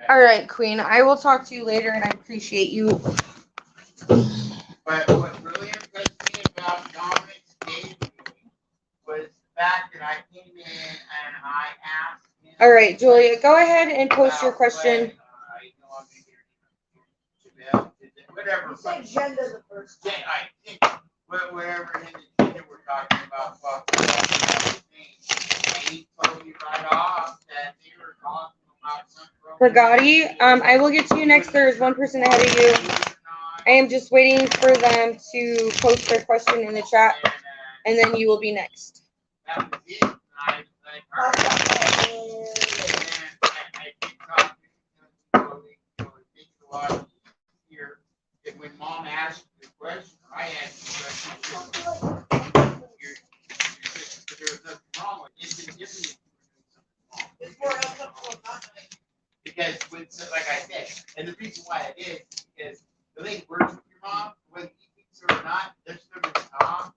All right, Queen. I will talk to you later, and I appreciate you. But what really impressed me about Dominic's day was the fact that I came in and I asked him. All right, Julia, go ahead and post your question. Whatever. You said agenda the first Yeah, time. I think whatever in the agenda we're talking about, and he told me right off that they were talking about something. For Gotti, I will get to you next. There is one person ahead of you. I am just waiting for them to post their question in the chat, and then you will be next. That was it. And I was like, all right. And I did talk to him. It makes it a lot easier if when Mom asked the question, or I asked the question, there was nothing wrong with it. It's been different if you were doing something wrong. Because, like I said, and the reason why it is because the lady works with your mom, whether you think so or not, they're still going to talk.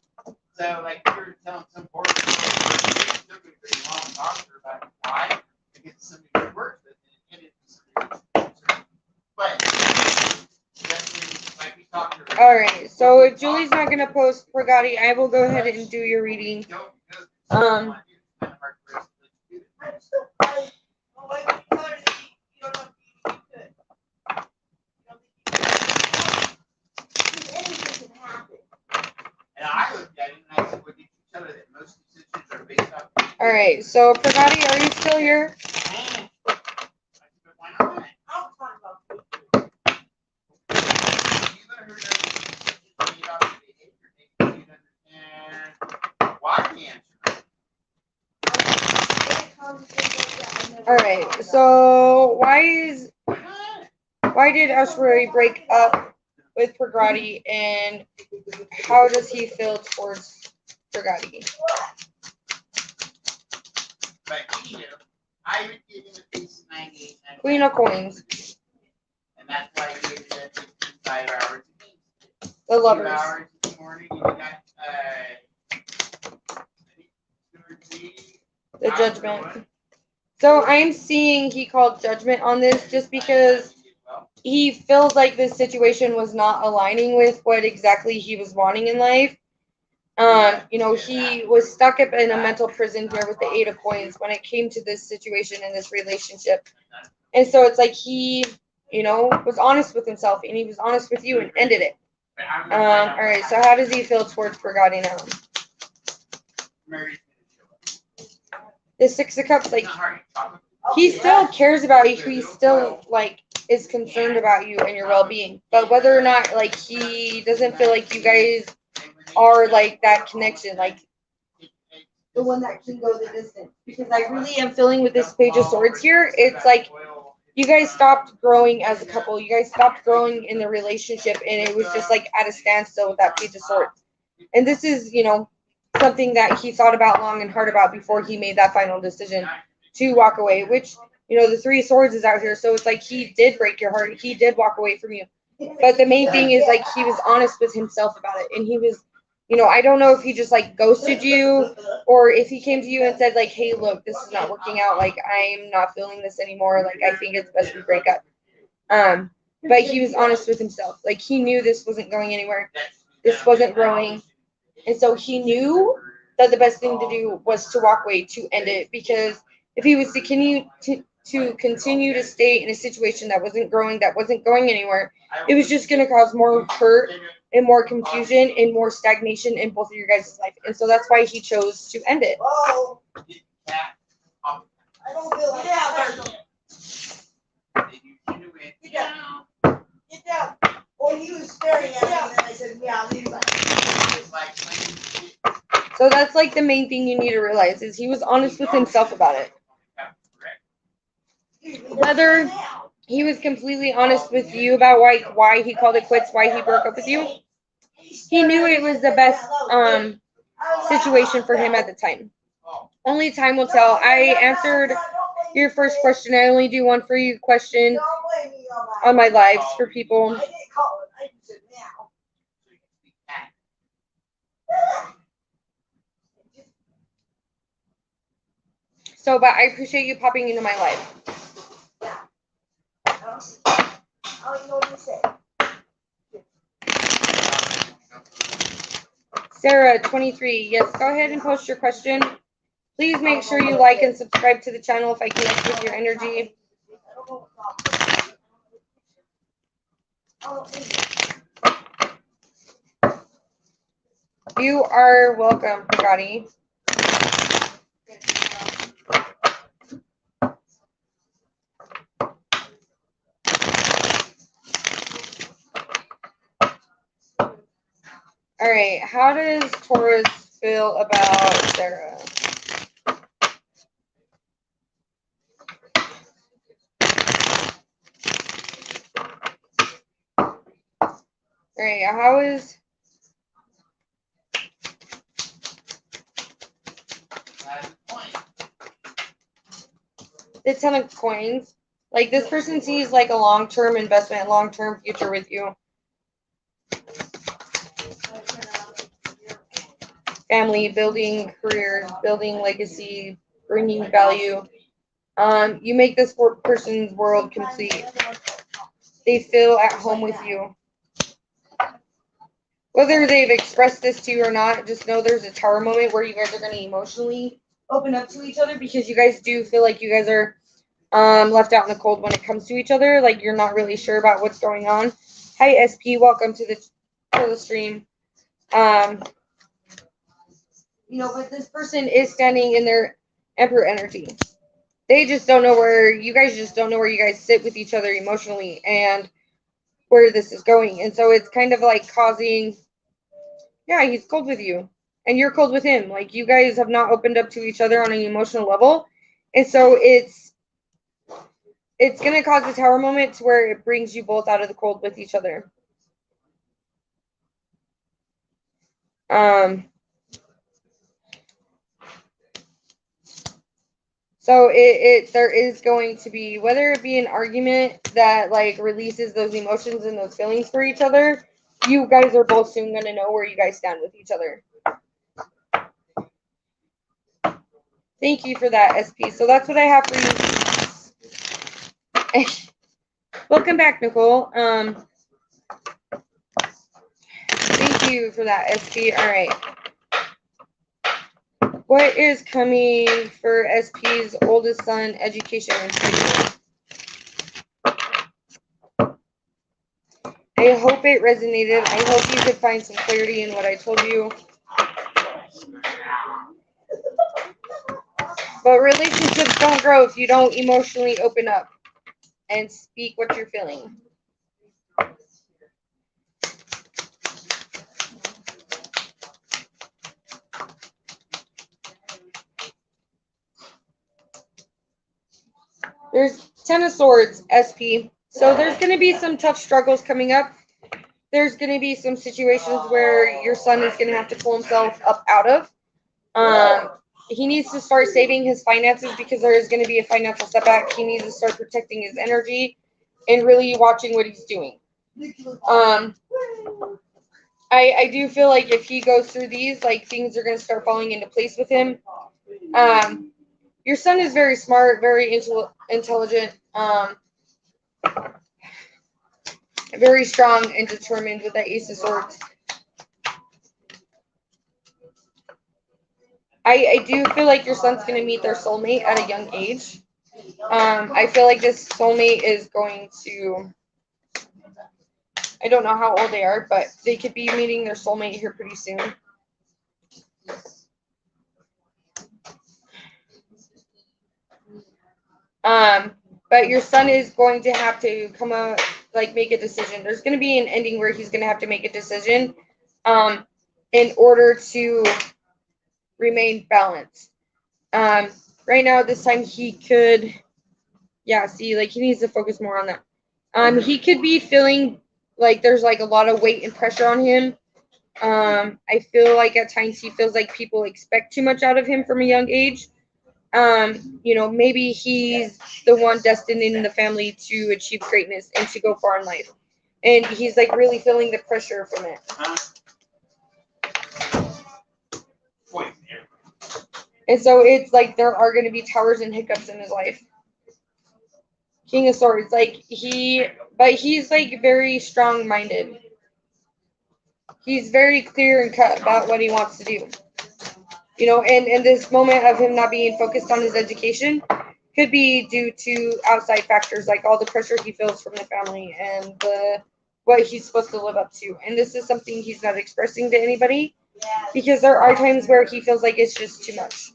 So, like, if you're telling some poor person, you're still going to bring your mom and talk to her about why, because it's something you work with, and it's something. But, like we talked to her. All right, so if Julie's not going to post for Gotti, I will go ahead and do your reading. And I looked at it and I said, well, did you tell her that most decisions are based off? All right, so Pragati, are you still here? I said, but why not? I'll talk about it. You let her know that decisions are made off of behavior. Maybe you'd understand why the answer. All right, so why did Ashbury break up with Pragati, and how does he feel towards Pragati? But anywho, I would give him a piece of 98. Queen of Coins, And that's why I gave it that 5 hours a day. the 2 lovers, hours in the morning, and you got, I think, 2 or 3. the judgment. So I'm seeing he called judgment on this just because he feels like this situation was not aligning with what exactly he was wanting in life. He was stuck up in a mental prison here with the 8 of Coins when it came to this situation and this relationship. And so it's like he, was honest with himself, and he was honest with you and ended it. All right, so how does he feel towards Pragati now? The 6 of Cups, like, he still cares about you. He still, like, is concerned about you and your well-being. But whether or not, like, he doesn't feel like you guys are, like, that connection, like, the one that can go the distance. Because I really am feeling with this Page of Swords here, it's like you guys stopped growing as a couple. You guys stopped growing in the relationship, and it was just, like, at a standstill with that Page of Swords. And this is, something that he thought about long and hard about before he made that final decision to walk away, which, the 3 of Swords is out here. So it's like he did break your heart. He did walk away from you. But the main thing is, like, he was honest with himself about it. And he was, I don't know if he just, like, ghosted you, or if he came to you and said, like, hey, look, this is not working out. Like, I'm not feeling this anymore. Like, I think it's best we break up. But he was honest with himself. Like, he knew this wasn't going anywhere. This wasn't growing. And so he knew that the best thing to do was to walk away, to end it, because if he was to continue to stay in a situation that wasn't growing, that wasn't going anywhere, it was just going to cause more hurt and more confusion and more stagnation in both of your guys' life. And so that's why he chose to end it. Whoa. I don't feel like Get down. Get down. Well, he was staring at me, and I said, yeah, leave that. So that's, like, the main thing you need to realize is he was honest with himself about it. Whether he was completely honest with you about why he called it quits, why he broke up with you, he knew it was the best situation for him at the time. Only time will tell. I answered your first question. I only do one for you question on my lives for people. I didn't call it. I just said now. So, but I appreciate you popping into my life. I don't know what you said. Sarah, 23. Yes, go ahead and post your question. Please make sure you like and subscribe to the channel if I connect with your energy. You are welcome, Pagani. All right, how does Taurus feel about Sarah? All right, how is... The 10 of coins. Like, this person sees like a long-term investment, long-term future with you. Family, building careers, building legacy, bringing value. You make this person's world complete. They feel at home with you. Whether they've expressed this to you or not, just know there's a tower moment where you guys are going to emotionally open up to each other, because you guys do feel like you guys are left out in the cold when it comes to each other. Like, you're not really sure about what's going on. Hi, SP. Welcome to the stream. You know, but this person is standing in their Emperor energy. They just don't know where you guys sit with each other emotionally and where this is going. And so it's kind of like causing, yeah, he's cold with you and you're cold with him. Like, you guys have not opened up to each other on an emotional level. And so it's going to cause a tower moment to where it brings you both out of the cold with each other. So there is going to be, whether it be an argument that like releases those emotions and those feelings for each other, you guys are both soon going to know where you guys stand with each other. Thank you for that, SP. So that's what I have for you. Welcome back, Nicole. Thank you for that, SP. All right. What is coming for SP's oldest son, education and future? I hope it resonated. I hope you could find some clarity in what I told you. But relationships don't grow if you don't emotionally open up and speak what you're feeling. There's 10 of Swords, SP. So there's going to be some tough struggles coming up. There's going to be some situations where your son is going to have to pull himself up out of. He needs to start saving his finances because there is going to be a financial setback. He needs to start protecting his energy and really watching what he's doing. I do feel like if he goes through these, like, things are going to start falling into place with him. Your son is very smart, very intelligent, very strong and determined with that Ace of Swords. I do feel like your son's going to meet their soulmate at a young age. I feel like this soulmate is going to, I don't know how old they are, but they could be meeting their soulmate here pretty soon. But your son is going to have to come out, like, make a decision. There's going to be an ending where he's going to have to make a decision in order to remain balanced. Right now, this time he could, yeah, see, like, he needs to focus more on that. He could be feeling like there's like a lot of weight and pressure on him. I feel like at times he feels like people expect too much out of him from a young age. You know, maybe he's the one destined in the family to achieve greatness and to go far in life. And he's like really feeling the pressure from it. And so it's like there are going to be towers and hiccups in his life. King of Swords, like but he's like very strong-minded. He's very clear and cut about what he wants to do. You know, and this moment of him not being focused on his education could be due to outside factors like all the pressure he feels from the family and what he's supposed to live up to. And this is something he's not expressing to anybody because there are times where he feels like it's just too much.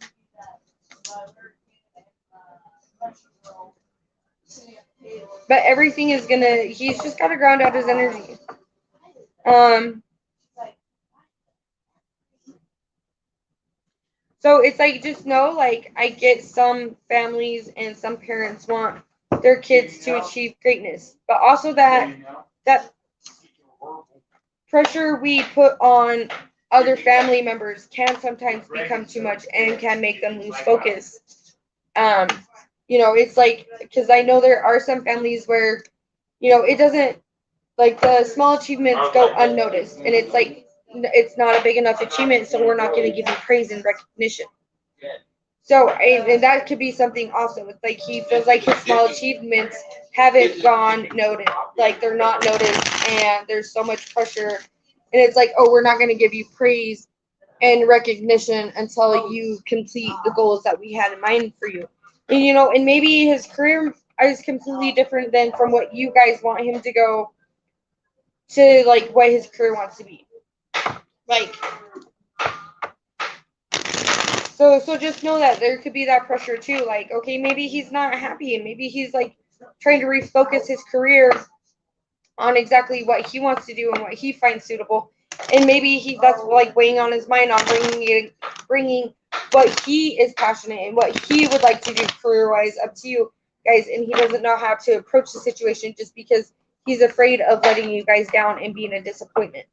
But everything is he's just got to ground out his energy. So it's like, just know, like, I get some families and some parents want their kids to achieve greatness, but also that pressure we put on other family members can sometimes become too much and can make them lose focus. You know, it's like, because I know there are some families where, you know, it doesn't, like, the small achievements go unnoticed, and it's like, it's not a big enough achievement, so we're not going to give you praise and recognition. So, and that could be something also. It's like he feels like his small achievements haven't gone noticed, like they're not noticed, and there's so much pressure, and it's like, oh, we're not going to give you praise and recognition until you complete the goals that we had in mind for you. And, you know, and maybe his career is completely different than from what you guys want him to go to, like what his career wants to be. Like, so just know that there could be that pressure too. Like, okay, maybe he's not happy, and maybe he's like trying to refocus his career on exactly what he wants to do and what he finds suitable. And maybe that's like weighing on his mind on bringing what he is passionate and what he would like to do career-wise up to you guys, and he doesn't know how to approach the situation just because he's afraid of letting you guys down and being a disappointment.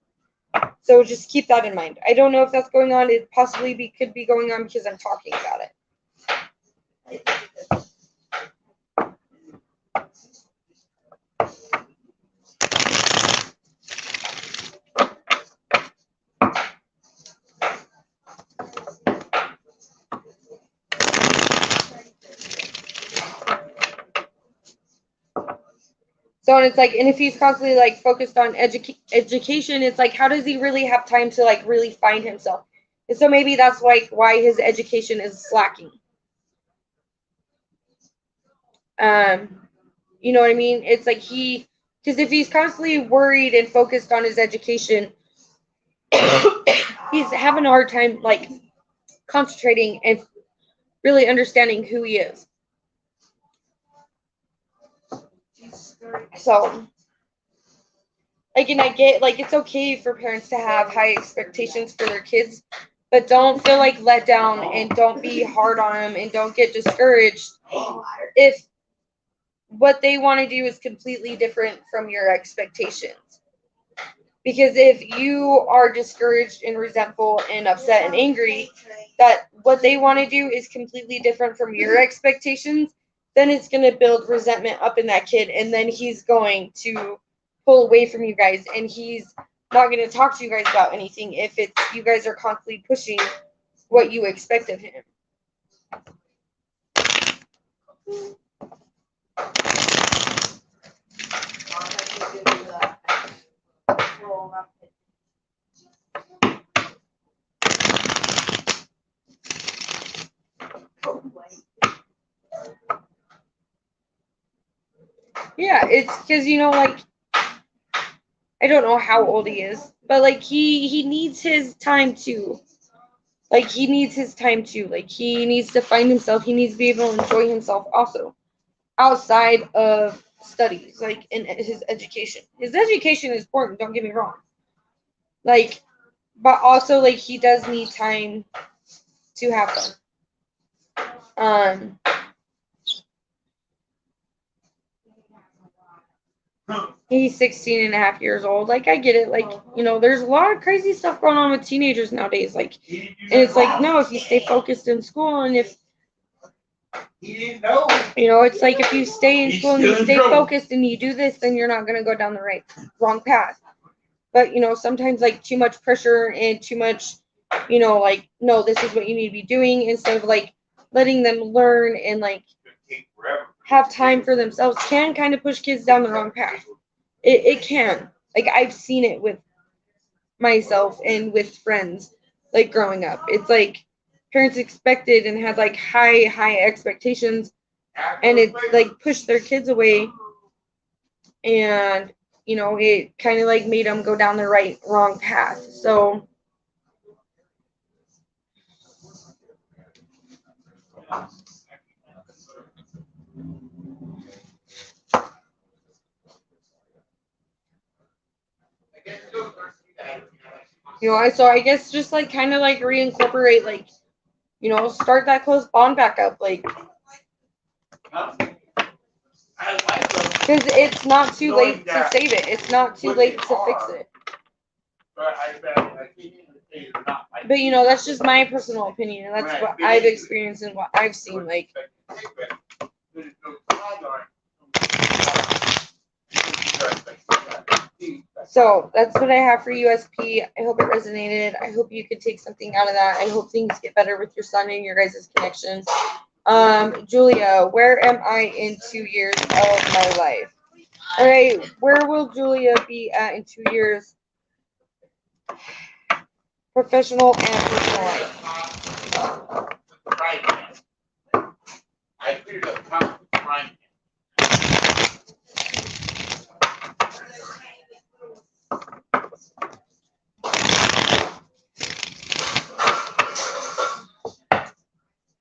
So just keep that in mind. I don't know if that's going on. It possibly could be going on because I'm talking about it. So, and it's like, and if he's constantly like focused on education, it's like, how does he really have time to like really find himself? And so maybe that's like why his education is slacking. You know what I mean? It's like because if he's constantly worried and focused on his education, he's having a hard time like concentrating and really understanding who he is. So, like, and I get, like, it's okay for parents to have high expectations for their kids, but don't feel like let down and don't be hard on them and don't get discouraged if what they want to do is completely different from your expectations. Because if you are discouraged and resentful and upset and angry that what they want to do is completely different from your expectations, then it's going to build resentment up in that kid, and then he's going to pull away from you guys, and he's not going to talk to you guys about anything if it's you guys are constantly pushing what you expect of him. Yeah, it's because, you know, like, I don't know how old he is, but like he needs his time too. Like, he needs his time too. Like, he needs to find himself. He needs to be able to enjoy himself also outside of studies, like in his education. His education is important, don't get me wrong. Like, but also, like, he does need time to have fun. He's 16 and a half years old. Like, I get it. Like, you know, there's a lot of crazy stuff going on with teenagers nowadays. Like, and it's like, no, if you stay focused in school and if, you know, it's like if you stay in school and you stay focused and you do this, then you're not going to go down the wrong path. But, you know, sometimes like too much pressure and too much you know, like, no, this is what you need to be doing, instead of like letting them learn and like have time for themselves, can kind of push kids down the wrong path. It can. Like, I've seen it with myself and with friends, like growing up. It's like parents expected and had like high expectations, and it like pushed their kids away, and you know, it kind of like made them go down the wrong path. So you know, I guess just like kind of like reincorporate, like, you know, start that close bond back up, like, because it's not too late to save it. It's not too late to fix it. But you know, that's just my personal opinion, and that's what I've experienced and what I've seen. Like, so that's what I have for USP. I hope it resonated. I hope you could take something out of that. I hope things get better with your son and your guys' connection. Julia, where am I in 2 years of my life? All right, where will Julia be at in 2 years? Professional and personal life.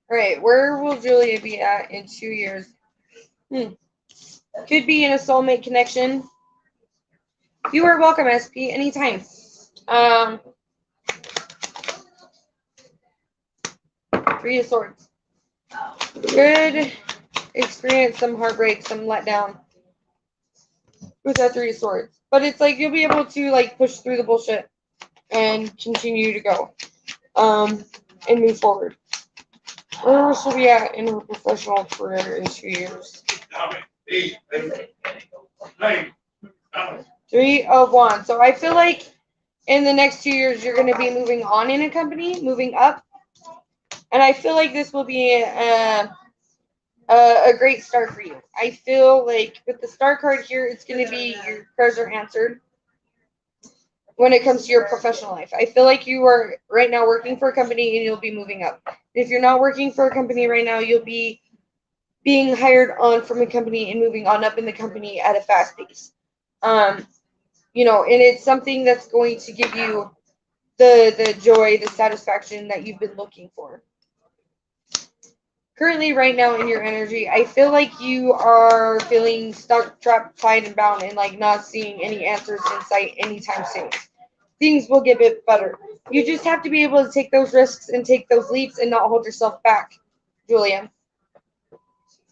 All right, where will Julia be at in 2 years? Could be in a soulmate connection. You are welcome, SP, anytime. Three of Swords. Could experience some heartbreak, some letdown with that Three of Swords. But it's like you'll be able to like push through the bullshit and continue to go. And move forward. Where should we be at in her professional career in 2 years? Three of Wands. So I feel like in the next 2 years you're going to be moving on in a company, moving up, and I feel like this will be a great start for you. I feel like with the star card here, it's going to be your prayers are answered when it comes to your professional life. I feel like you are right now working for a company and you'll be moving up. If you're not working for a company right now, you'll be being hired on from a company and moving on up in the company at a fast pace. You know, and it's something that's going to give you the joy, the satisfaction that you've been looking for. Currently, right now in your energy, I feel like you are feeling stuck, trapped, tied, and bound, and like not seeing any answers in sight anytime soon. Things will get a bit better. You just have to be able to take those risks and take those leaps and not hold yourself back, Julia.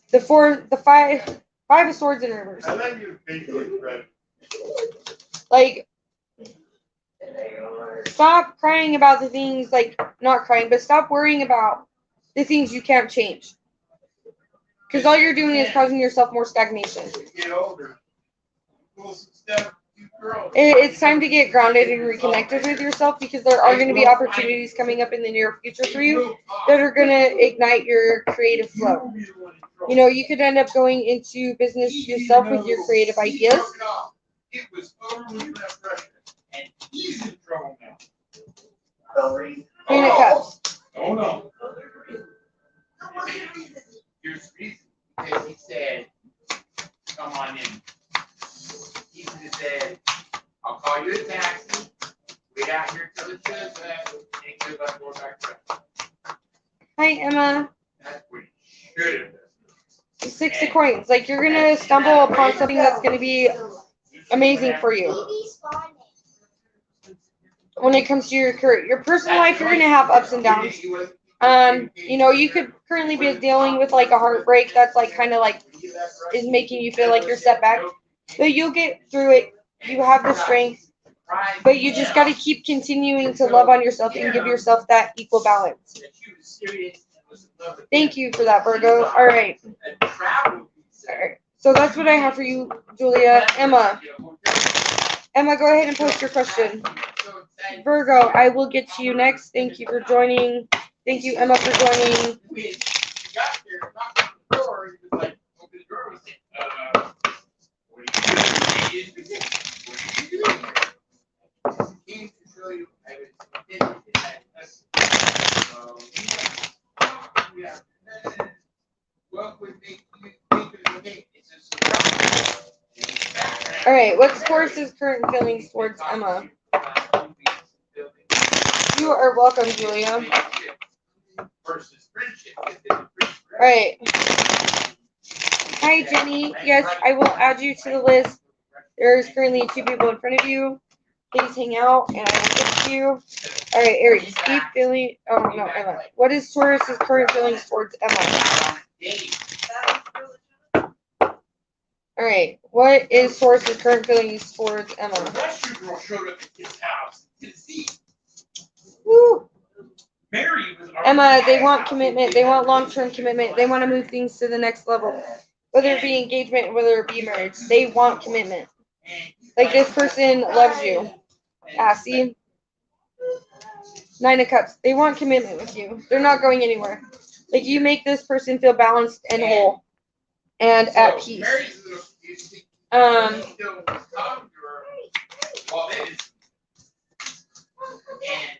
The five of Swords in reverse. I love you, Fred. Like, stop crying about the things, like, not crying, but stop worrying about the things you can't change. Because all you're doing is causing yourself more stagnation. It's time to get grounded and reconnected with yourself, because there are going to be opportunities coming up in the near future for you that are going to ignite your creative flow. You know, you could end up going into business yourself with your creative ideas. It was totally under pressure, and he's in trouble now. Queen of Cups. Oh no. Here's the reason. Because he said, come on in. He just said, I'll call you a taxi. Wait out here till the judge left, and go back going back to. Hi, Emma. That's what he should have done. 6 of Coins. Like, you're going to stumble upon something that's going to be amazing for you. When it comes to your career, your personal life, you're going to have ups and downs. You know, you could currently be dealing with like a heartbreak that's like kind of like is making you feel like you're set back, but you'll get through it. You have the strength, but you just got to keep continuing to love on yourself and give yourself that equal balance. Thank you for that, Virgo. All right. So that's what I have for you, Julia. Emma, go ahead and post your question. Virgo, I will get to you next. Thank you for joining. Thank you, Emma, for joining. We got here, knocked on the door, he was like, open the door, we said, what are you doing? What are you doing here? Came to show you, I was in that yeah. What would make you think it was okay? It's a surprise. All right, what's Taurus's current feelings towards Emma? You are welcome, Julia. Versus friendship. All right. Hi, Jenny. Yes, I will add you to the list. There's currently 2 people in front of you. Please hang out, and I will get to you. All right, Aries. Deep feeling. Oh no, Emma. What is Taurus's current feelings towards Emma? All right. What is Taurus's current feelings towards Emma? Girl showed up at his house in Tennessee. Woo. Mary was Emma, they want commitment. They want long-term commitment. They want to move things to the next level. Whether it be engagement, whether it be marriage. They want commitment. Like this person loves you. See? 9 of Cups. They want commitment with you. They're not going anywhere. Like you make this person feel balanced and whole and at peace.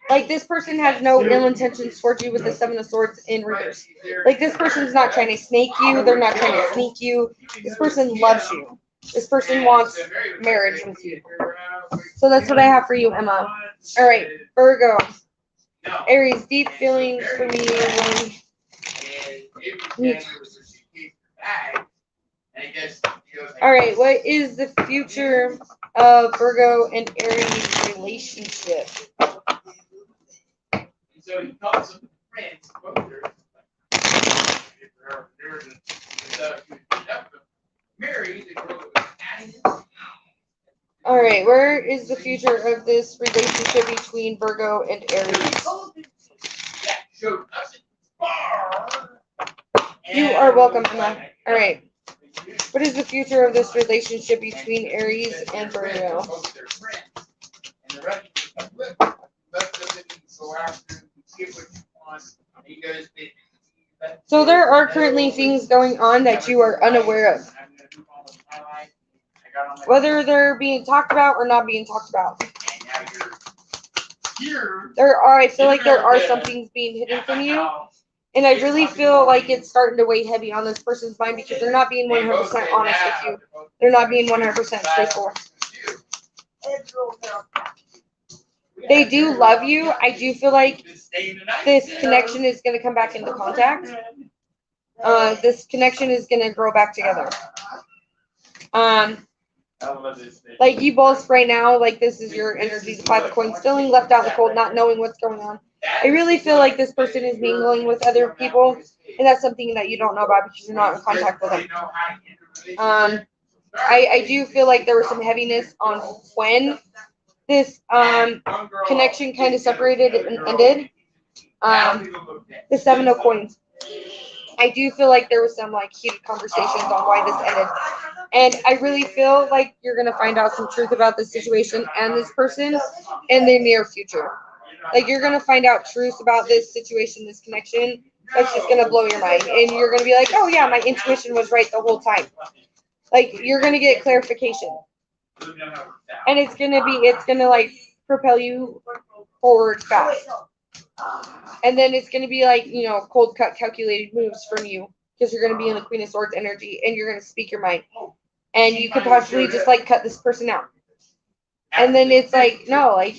Like this person has no ill intentions towards you with the 7 of Swords in reverse. Like this person's not trying to snake you. They're not trying to sneak you. This person loves you. This person wants marriage with you. So that's what I have for you, Emma. All right, Virgo. Aries, deep feelings for me. All right, what is the future of Virgo and Aries relationship? So he calls them friends, Mary, the girl that was adding his. All right, where is the future of this relationship between Virgo and Aries? You are welcome, Emma. All right. What is the future of this relationship between Aries and Virgo? So there are currently things going on that you are unaware of. Whether they're being talked about or not being talked about. I feel like there are some things being hidden from you. And I really feel like it's starting to weigh heavy on this person's mind because they're not being 100% honest with you. They're not being 100% truthful. They do love you. I do feel like this connection is going to come back into contact. This connection is going to grow back together. Like you both right now, like this is your energy, the 5 of coins, feeling left out in the cold, not knowing what's going on. I really feel like this person is mingling with other people, and that's something that you don't know about because you're not in contact with them. I do feel like there was some heaviness on when this connection kind of separated and ended. The 7 of coins. I do feel like there was some like heated conversations on why this ended. And I really feel like you're going to find out some truth about this situation and this person in the near future. Like you're going to find out truth about this situation, this connection. That's just going to blow your mind. And you're going to be like, oh yeah, my intuition was right the whole time. Like you're going to get clarification. And it's going to like propel you forward fast. And then it's going to be like, you know, cold cut calculated moves from you because you're going to be in the Queen of Swords energy and you're going to speak your mind. And you could possibly just like cut this person out. And then it's like, no, like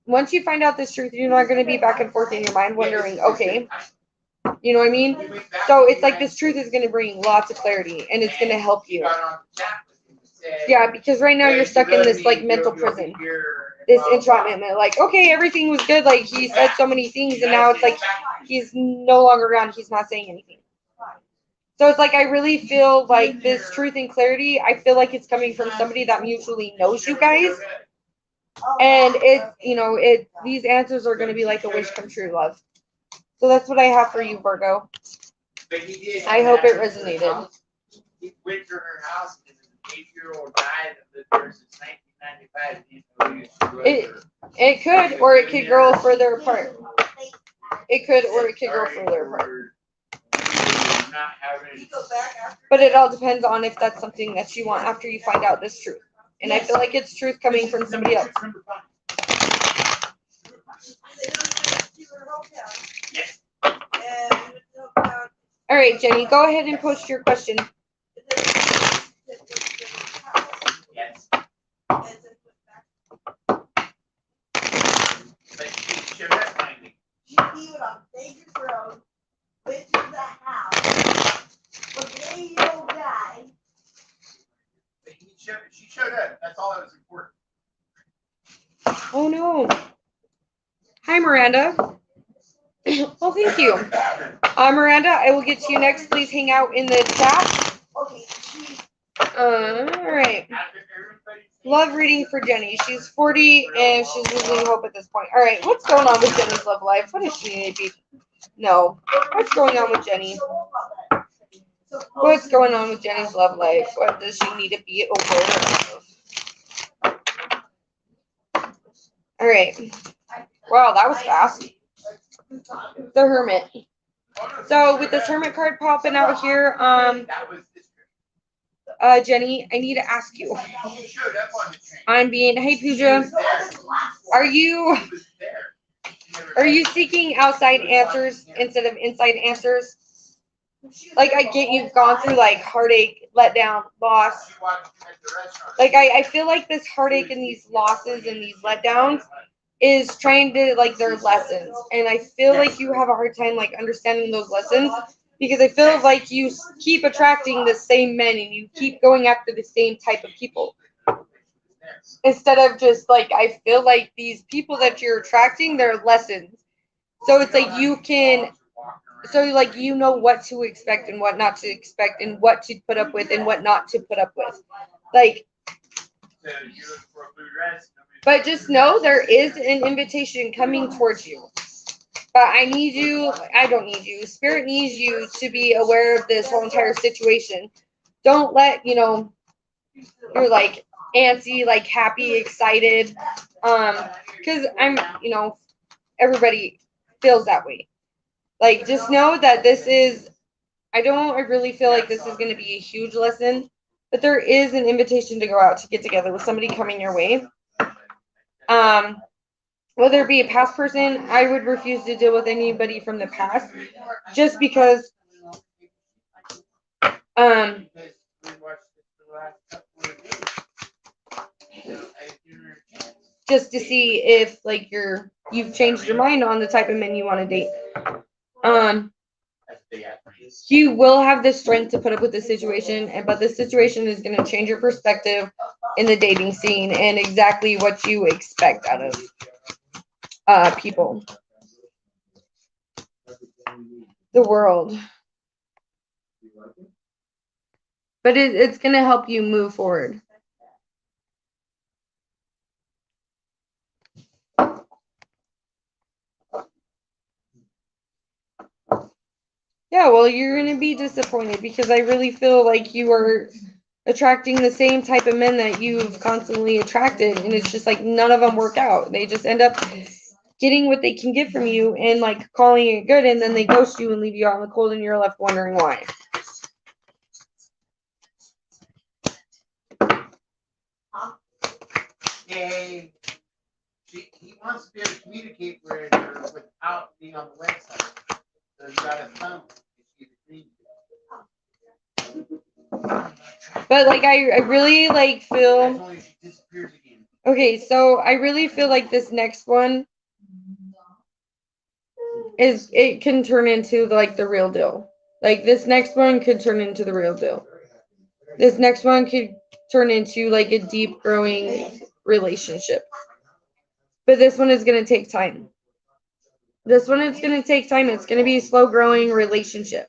once you find out this truth, you're not going to be back and forth in your mind wondering, okay, you know what I mean? So it's like this truth is going to bring lots of clarity and it's going to help you. Yeah, because right now you're stuck in this like mental prison, this entrapment. Like, okay, everything was good. Like he said so many things and now it's like he's no longer around. He's not saying anything. So it's like I really feel like this truth and clarity, I feel like it's coming from somebody that mutually knows you guys. And these answers are going to be like a wish come true, love. So that's what I have for you, Virgo. I hope it resonated. He went to her house and an 8-year-old guy that lived there since 95, you know, you screw It- over. It could, or it could grow further apart. It could, or it could grow Sorry further apart. for not having. You go back after. But it all depends on if that's something that you want after you find out this truth. And I feel like it's truth coming from somebody else. Number 5. They don't do your hometown. Yes. And we went to the hometown. All right, Jenny, go ahead and post your question. It doesn't- it was the house. Yes. And then went back. But she showed that finding. She went on Vegas Road, went to the house, was an 80-year-old guy. But she showed up. That's all that was important. Oh no. Hi, Miranda. Well, thank you. Miranda, I will get to you next. Please hang out in the chat. Okay, she All right. After everybody's Love reading for Jenny. She's 40 and she's losing hope at this point. All right, what's going on with Jenny's love life? What does she need to be? No. What's going on with Jenny? What's going on with Jenny's love life? What does she need to be aware of? All right. Wow, that was fast. The Hermit. So with this Hermit card popping out here, That was this trip. Jenny, I need to ask you. She showed up on the train. I'm being, hey Pooja, are you She was there. She never are you left. seeking outside answers instead of inside answers? Like I get you've gone through like heartache, letdown, loss. She watched at the restaurant. Like I feel like this heartache and these losses and these letdowns is trying to like their lessons. And I feel like you have a hard time like understanding those lessons because I feel like you keep attracting the same men and you keep going after the same type of people. Instead of just like I feel like these people that you're attracting, they're lessons. So it's like you can so like you know what to expect and what not to expect and what to put up with and what not to put up with. Like So you look for a blue dress. but just know there is an invitation coming towards you. But I need you, I don't need you. Spirit needs you to be aware of this whole entire situation. Don't let, you're like antsy, like happy, excited. Because everybody feels that way. Like just know that this is I really feel like this is going to be a huge lesson, but there is an invitation to go out to get together with somebody coming your way. Whether it be a past person, I would refuse to deal with anybody from the past, just because, Because we watched it for the last couple of days. So I didn't have a chance. just to see if like you've changed your mind on the type of men you want to date. That's big ass race. You will have the strength to put up with the situation, but the situation is going to change your perspective in the dating scene and exactly what you expect out of people. The world. But it's going to help you move forward. Yeah, well, you're going to be disappointed because I really feel like you are attracting the same type of men that you've constantly attracted. And it's just like none of them work out. They just end up getting what they can get from you and like calling it good. And then they ghost you and leave you out in the cold and you're left wondering why. Yay. He wants to be able to communicate with her without being on the website. So you got a phone. But like I really like feel Only she disappears again. okay, so I really feel like this next one it can turn into like the real deal. Like this next one could turn into the real deal. This next one could turn into like a deep growing relationship. But this one is going to take time. This one is going to take time. It's going to be a slow growing relationship.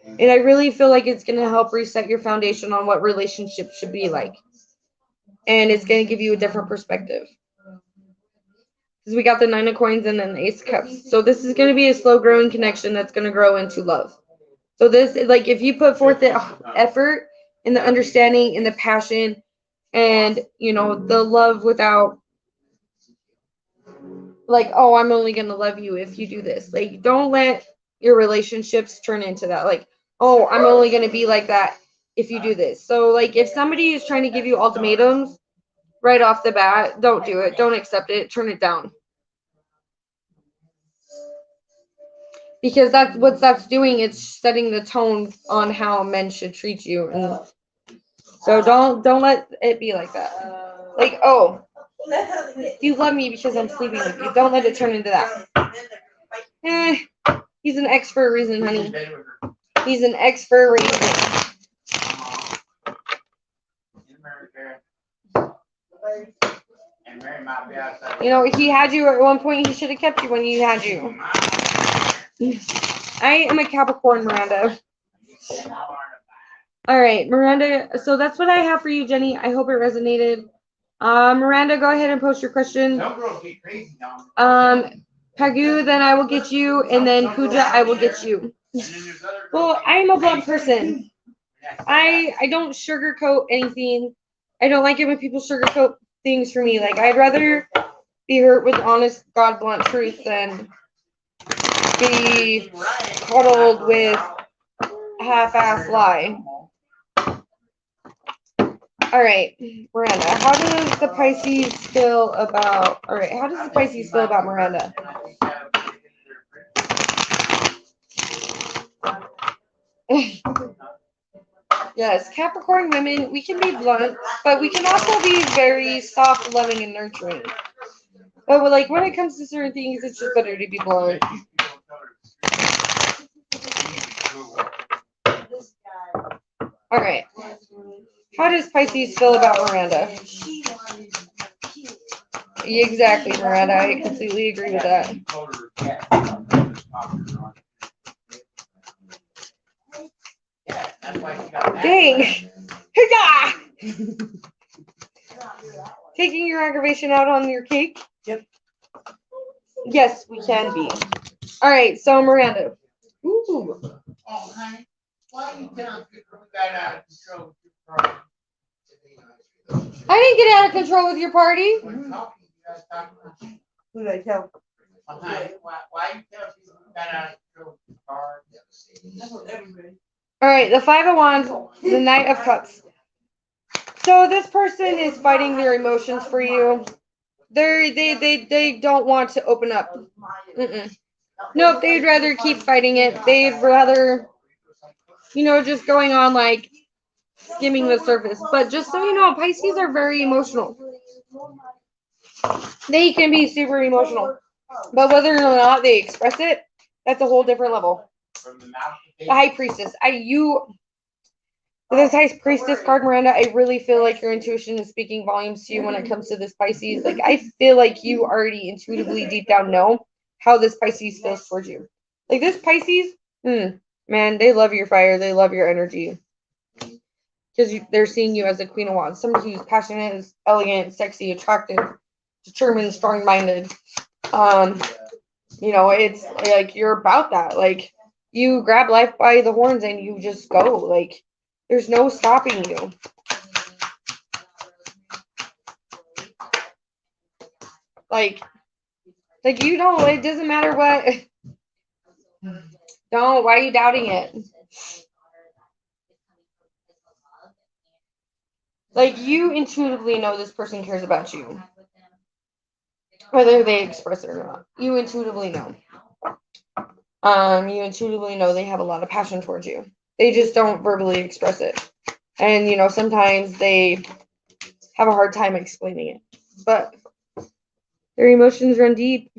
And I really feel like it's going to help reset your foundation on what relationships should be like. And it's going to give you a different perspective. Because we got the 9 of coins and then the Ace of Cups. So this is going to be a slow growing connection that's going to grow into love. So this, like if you put forth the effort and the understanding and the passion and you know, the love without like, oh, I'm only gonna love you if you do this. Like, don't let your relationships turn into that. Like, oh, I'm only gonna be like that if you do this. So like, if somebody is trying to give you ultimatums right off the bat, don't do it. Don't accept it. Turn it down. Because that's what that's doing. It's setting the tone on how men should treat you. And so don't let it be like that. Like, oh, you love me because I'm sleeping with you. Don't let it turn into that. He's an ex for a reason, honey. He's an ex for a reason. You know, he had you at one point. He should have kept you when he had you. I am a Capricorn, Miranda. All right, Miranda. So that's what I have for you, Jenny. I hope it resonated. Miranda, go ahead and post your question. Pagu, then I will get you, and then Pooja, I will get you. Well, I'm a blunt person. I don't sugarcoat anything. I don't like it when people sugarcoat things for me. Like, I'd rather be hurt with honest, God blunt truth than be coddled with a half-ass lie. All right, Miranda, how does the Pisces feel about Miranda? Yes, Capricorn women, we can be blunt, but we can also be very soft, loving, and nurturing. But like when it comes to certain things, it's just better to be blunt. All right. How does Pisces feel about Miranda? Exactly, Miranda. I completely agree with that. Dang. Taking your aggravation out on your cake? Yep. Yes, we can be. All right, so Miranda. Ooh. Oh, honey, why are you telling people we got out of control with your party? I didn't get out of control with your party. Who did I tell? Honey, why you telling people we got out of control with your party? All right, the Five of Wands, the Knight of Cups. So this person is fighting their emotions for you. They don't want to open up. Nope, they'd rather keep fighting it. They'd rather, just going on like skimming the surface. But just so you know, Pisces are very emotional. They can be super emotional. But whether or not they express it, that's a whole different level. The High Priestess. With this High Priestess card, Miranda, I really feel like your intuition is speaking volumes to you when it comes to this Pisces. Like, I feel like you already intuitively deep down know how this Pisces feels towards you. Like, this Pisces, man, they love your fire. They love your energy. Because they're seeing you as a Queen of Wands. Somebody who's passionate, elegant, sexy, attractive, determined, strong-minded. It's like you're about that. Like, you grab life by the horns and you just go. Like, there's no stopping you. Like you don't, it doesn't matter what. Why are you doubting it? Like, you intuitively know this person cares about you. Whether they express it or not. You intuitively know. You intuitively know they have a lot of passion towards you. They just don't verbally express it. And, sometimes they have a hard time explaining it. But their emotions run deep.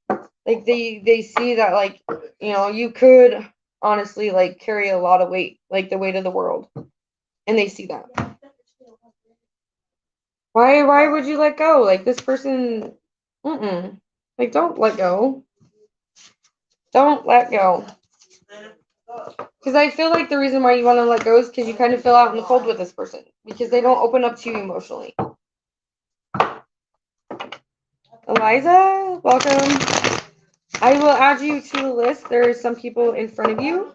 Like, they see that, like, you could honestly, like, carry a lot of weight. Like, the weight of the world. And they see that. Why would you let go? Like, this person, like, don't let go. Don't let go. Because I feel like the reason why you want to let go is because you kind of feel out in the cold with this person. Because they don't open up to you emotionally. Eliza, welcome. I will add you to the list. There are some people in front of you.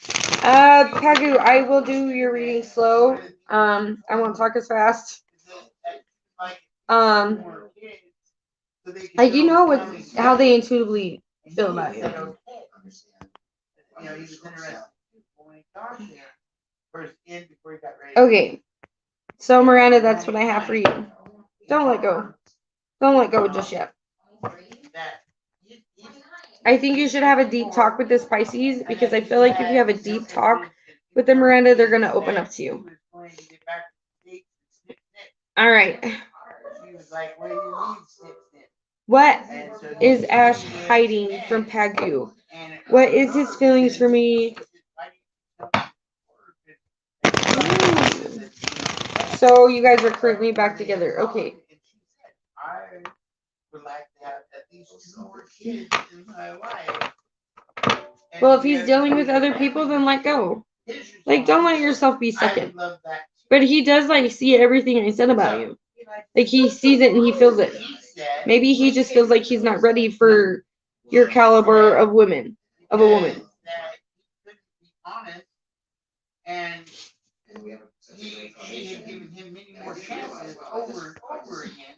Pagu, I will do your reading slow. I won't talk as fast. Like, you know what, how they intuitively feel about you. Okay, so Miranda, that's what I have for you. Don't let go. Don't let go just yet. I think you should have a deep talk with this Pisces, because I feel like if you have a deep talk with the Miranda, they're going to open up to you. All right. What is Ash hiding from Pagu? What is his feelings for me? Ooh. So you guys are currently back together. Okay. Well, if he's dealing with other people, then let go. Like, don't let yourself be second. But he does, like, see everything I said about you. Like, he sees it and he feels it. Maybe he just feels like he's not ready for your caliber of women, of a woman. And he had given him many more chances over and over again.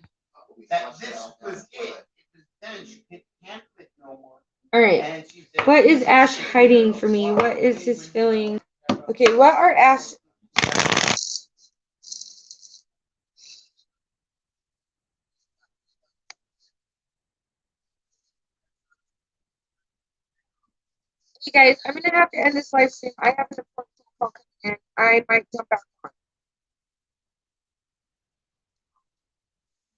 That this was it. It was done. She couldn't handle it no more. All right. What is Ash hiding from me? What is his feeling? Okay, what are Ash? Hey guys, I'm gonna have to end this live stream. I have an important call coming in. I might jump back on.